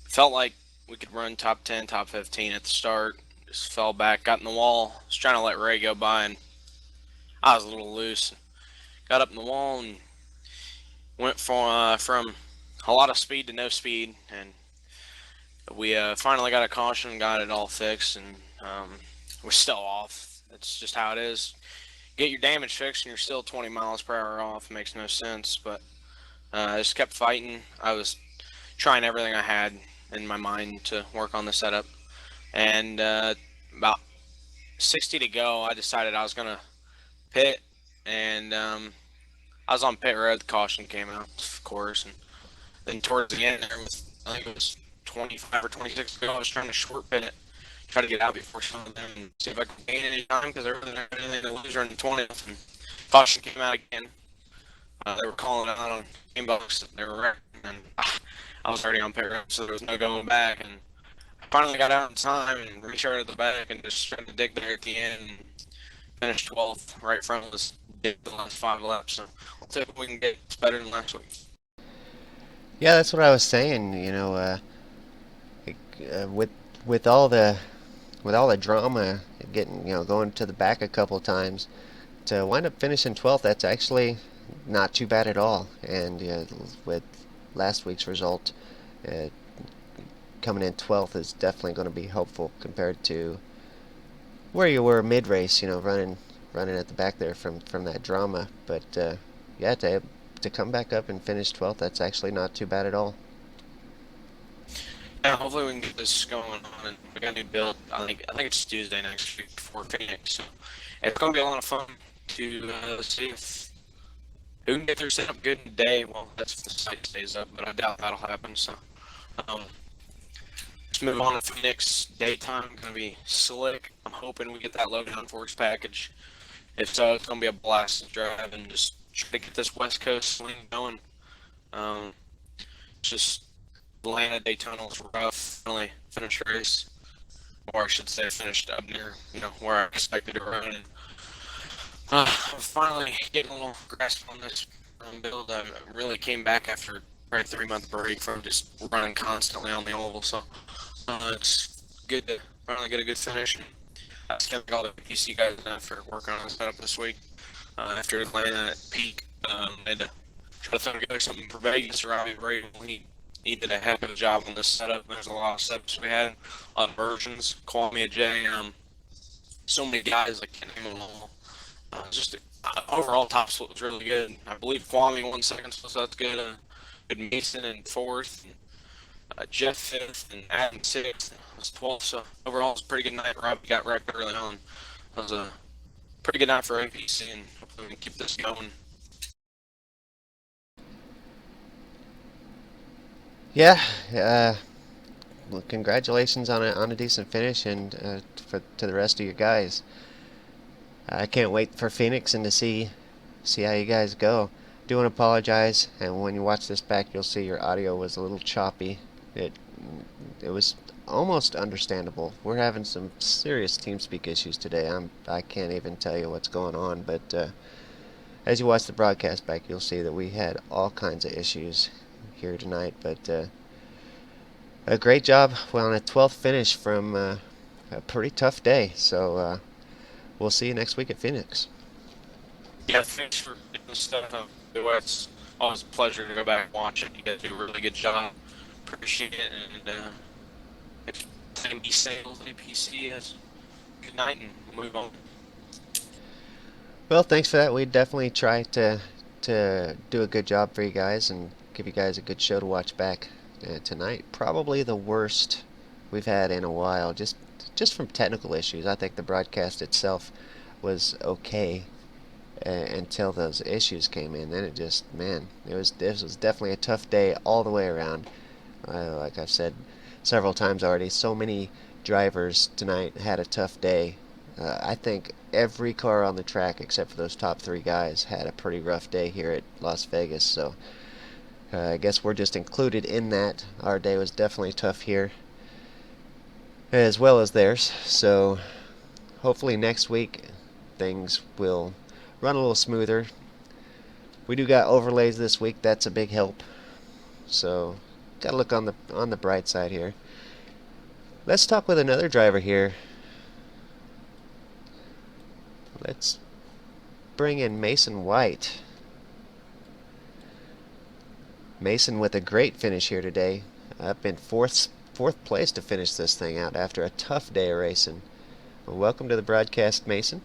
Felt like we could run top 10, top 15 at the start. Just fell back, got in the wall. Was trying to let Ray go by, and I was a little loose. Got up in the wall and went from a lot of speed to no speed, and we finally got a caution, got it all fixed, and we're still off. That's just how it is. Get your damage fixed, and you're still 20 miles per hour off. It makes no sense, but I just kept fighting. I was trying everything I had in my mind to work on the setup, and about 60 to go, I decided I was gonna pit, and I was on pit road. The caution came out, of course, and then towards the end, there was, I think it was 25 or 26 to go. I was trying to short pit it, try to get out before some of them, and see if I could gain any time because they were anything to lose in the 20th. And caution came out again. They were calling it out on game box. They were wrecking, and I was already on pit road, so there was no going back. And I finally got out in time and restarted the back and just tried to dig there at the end and finished 12th right front of us. Did the last 5 laps, so we'll see if we can get better than last week. Yeah, that's what I was saying. With with all the with all the drama, getting going to the back a couple times to wind up finishing 12th, that's actually not too bad at all. And with last week's result, uh, coming in 12th is definitely going to be helpful compared to where you were mid-race. Running at the back there from that drama. But yeah, to come back up and finish 12th, that's actually not too bad at all. Yeah, hopefully we can get this going on. And we got a new build. I think it's Tuesday next week before Phoenix. So it's going to be a lot of fun to see if who can get their setup good in the day. Well, that's if the site stays up, but I doubt that'll happen. So let's move on to Phoenix. Daytime going to be slick. I'm hoping we get that low downforce package. If so, it's going to be a blast to drive and just try to get this West Coast swing going. Just Atlanta, Daytona was rough. Finally finished race, or I should say, finished up near where I expected to run. And I'm finally getting a little grasp on this build. I really came back after probably a 3-month break from just running constantly on the oval. So it's good to finally get a good finish. I thank all the PC guys for working on the setup this week. After Atlanta at peak, I had to try to throw together something for Vegas. Robbie Brady, he did a heck of a job on this setup. There's a lot of setups we had, a lot of versions. Kwame J, so many guys I can't name them all. Just overall top split was really good. I believe Kwame won second, so that's good. Good Mason in fourth. Jeff 5th and Adam 6th was 12th, so overall it was a pretty good night. Robbie got wrecked early on. It was a pretty good night for APC, and hopefully we can keep this going. Yeah, well, congratulations on a decent finish, and to the rest of you guys. I can't wait for Phoenix and to see how you guys go. Do want to apologize, and when you watch this back, you'll see your audio was a little choppy. It was almost understandable. We're having some serious TeamSpeak issues today. I can't even tell you what's going on, but as you watch the broadcast back, you'll see that we had all kinds of issues here tonight. But a great job on a 12th finish from a pretty tough day. So we'll see you next week at Phoenix. Yeah, thanks for doing stuff. It's always a pleasure to go back and watch it. You guys do a really good job. Appreciate it, and if time be sales APC, good night, and we'll move on. Well, thanks for that. We definitely try to do a good job for you guys and give you guys a good show to watch back tonight. Probably the worst we've had in a while, just from technical issues. I think the broadcast itself was okay until those issues came in. Then this was definitely a tough day all the way around. Like I've said several times already, so many drivers tonight had a tough day. I think every car on the track except for those top 3 guys had a pretty rough day here at Las Vegas, so I guess we're just included in that. Our day was definitely tough here as well as theirs, so hopefully next week things will run a little smoother. We do got overlays this week. That's a big help. So, gotta look on the bright side here. Let's talk with another driver here. Let's bring in Mason White. Mason with a great finish here today, up in fourth place to finish this thing out after a tough day of racing. Well, welcome to the broadcast, Mason.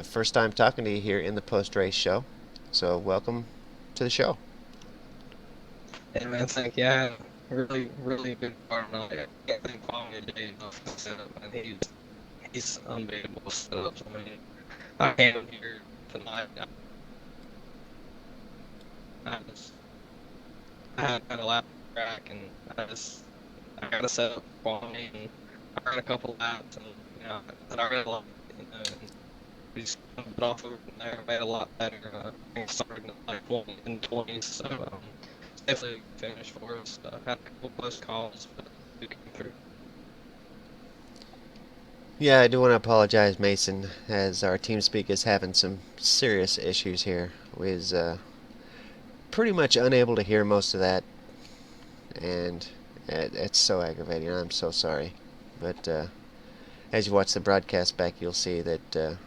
First time talking to you here in the post-race show, so welcome to the show. Hey man, thank you. I had a really good part night. I can't thank Kwame today enough for the setup, and he's unbeatable setups. I mean, I came here tonight. I had a lap track, and I got to set up Kwame, and I ran a couple laps, and and I really liked it, and we just put off over from there, made a lot better. I started in like 20s, so definitely a good finish for us. Had a couple close calls, but we came through. Yeah, I do want to apologize, Mason, as our team speak is having some serious issues here. We was pretty much unable to hear most of that, and it's so aggravating. I'm so sorry. But as you watch the broadcast back, you'll see that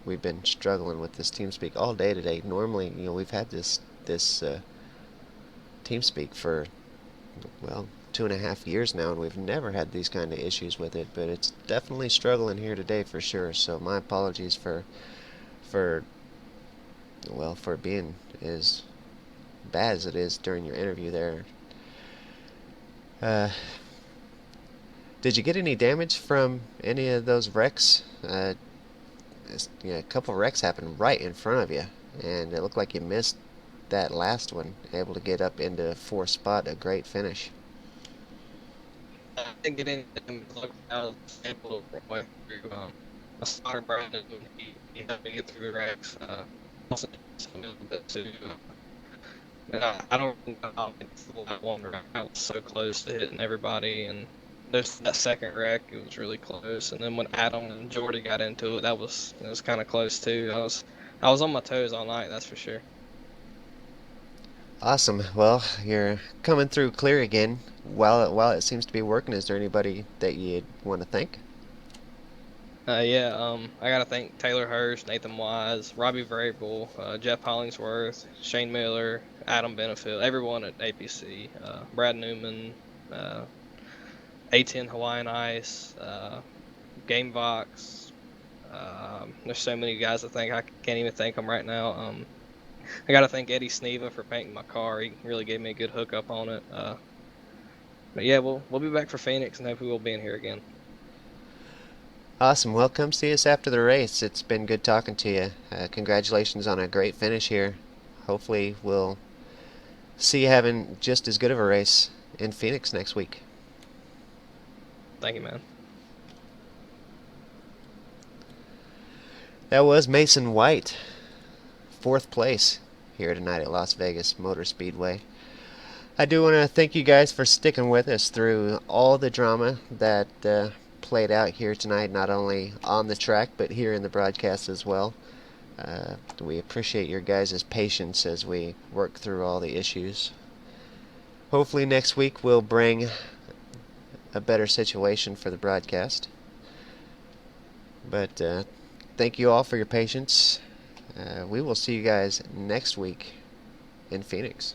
we've been struggling with this TeamSpeak all day today. Normally, we've had this TeamSpeak for, well, 2.5 years now, and we've never had these kind of issues with it. But it's definitely struggling here today for sure. So my apologies for being as bad as it is during your interview there. Did you get any damage from any of those wrecks? A couple wrecks happened right in front of you, and it looked like you missed that last one, able to get up into fourth spot, a great finish. I didn't get in look out of the sample way through. I started Brandon, he helped me get through the wrecks. Also a little bit too. And I don't know how that one wreck. I was so close to hitting everybody, and there's that second wreck. It was really close. And then when Adam and Jordy got into it, it was kind of close too. I was on my toes all night. That's for sure. Awesome. Well, you're coming through clear again. While it seems to be working, is there anybody that you'd want to thank? I gotta thank Taylor Hurst, Nathan Wise, Robbie Vrabel, Jeff Hollingsworth, Shane Miller, Adam Benefield, everyone at APC, Brad Newman, A10 Hawaiian Ice, GameVox. There's so many guys I think I can't even thank them right now. I gotta thank Eddie Sneva for painting my car. He really gave me a good hookup on it. But yeah, we'll be back for Phoenix, and hopefully we'll be in here again. Awesome. Well, come see us after the race. It's been good talking to you. Congratulations on a great finish here. Hopefully we'll see you having just as good of a race in Phoenix next week. Thank you, man. That was Mason White, fourth place here tonight at Las Vegas Motor Speedway. I do want to thank you guys for sticking with us through all the drama that played out here tonight, not only on the track but here in the broadcast as well. We appreciate your guys' patience as we work through all the issues. Hopefully next week we'll bring a better situation for the broadcast. But thank you all for your patience. We will see you guys next week in Phoenix.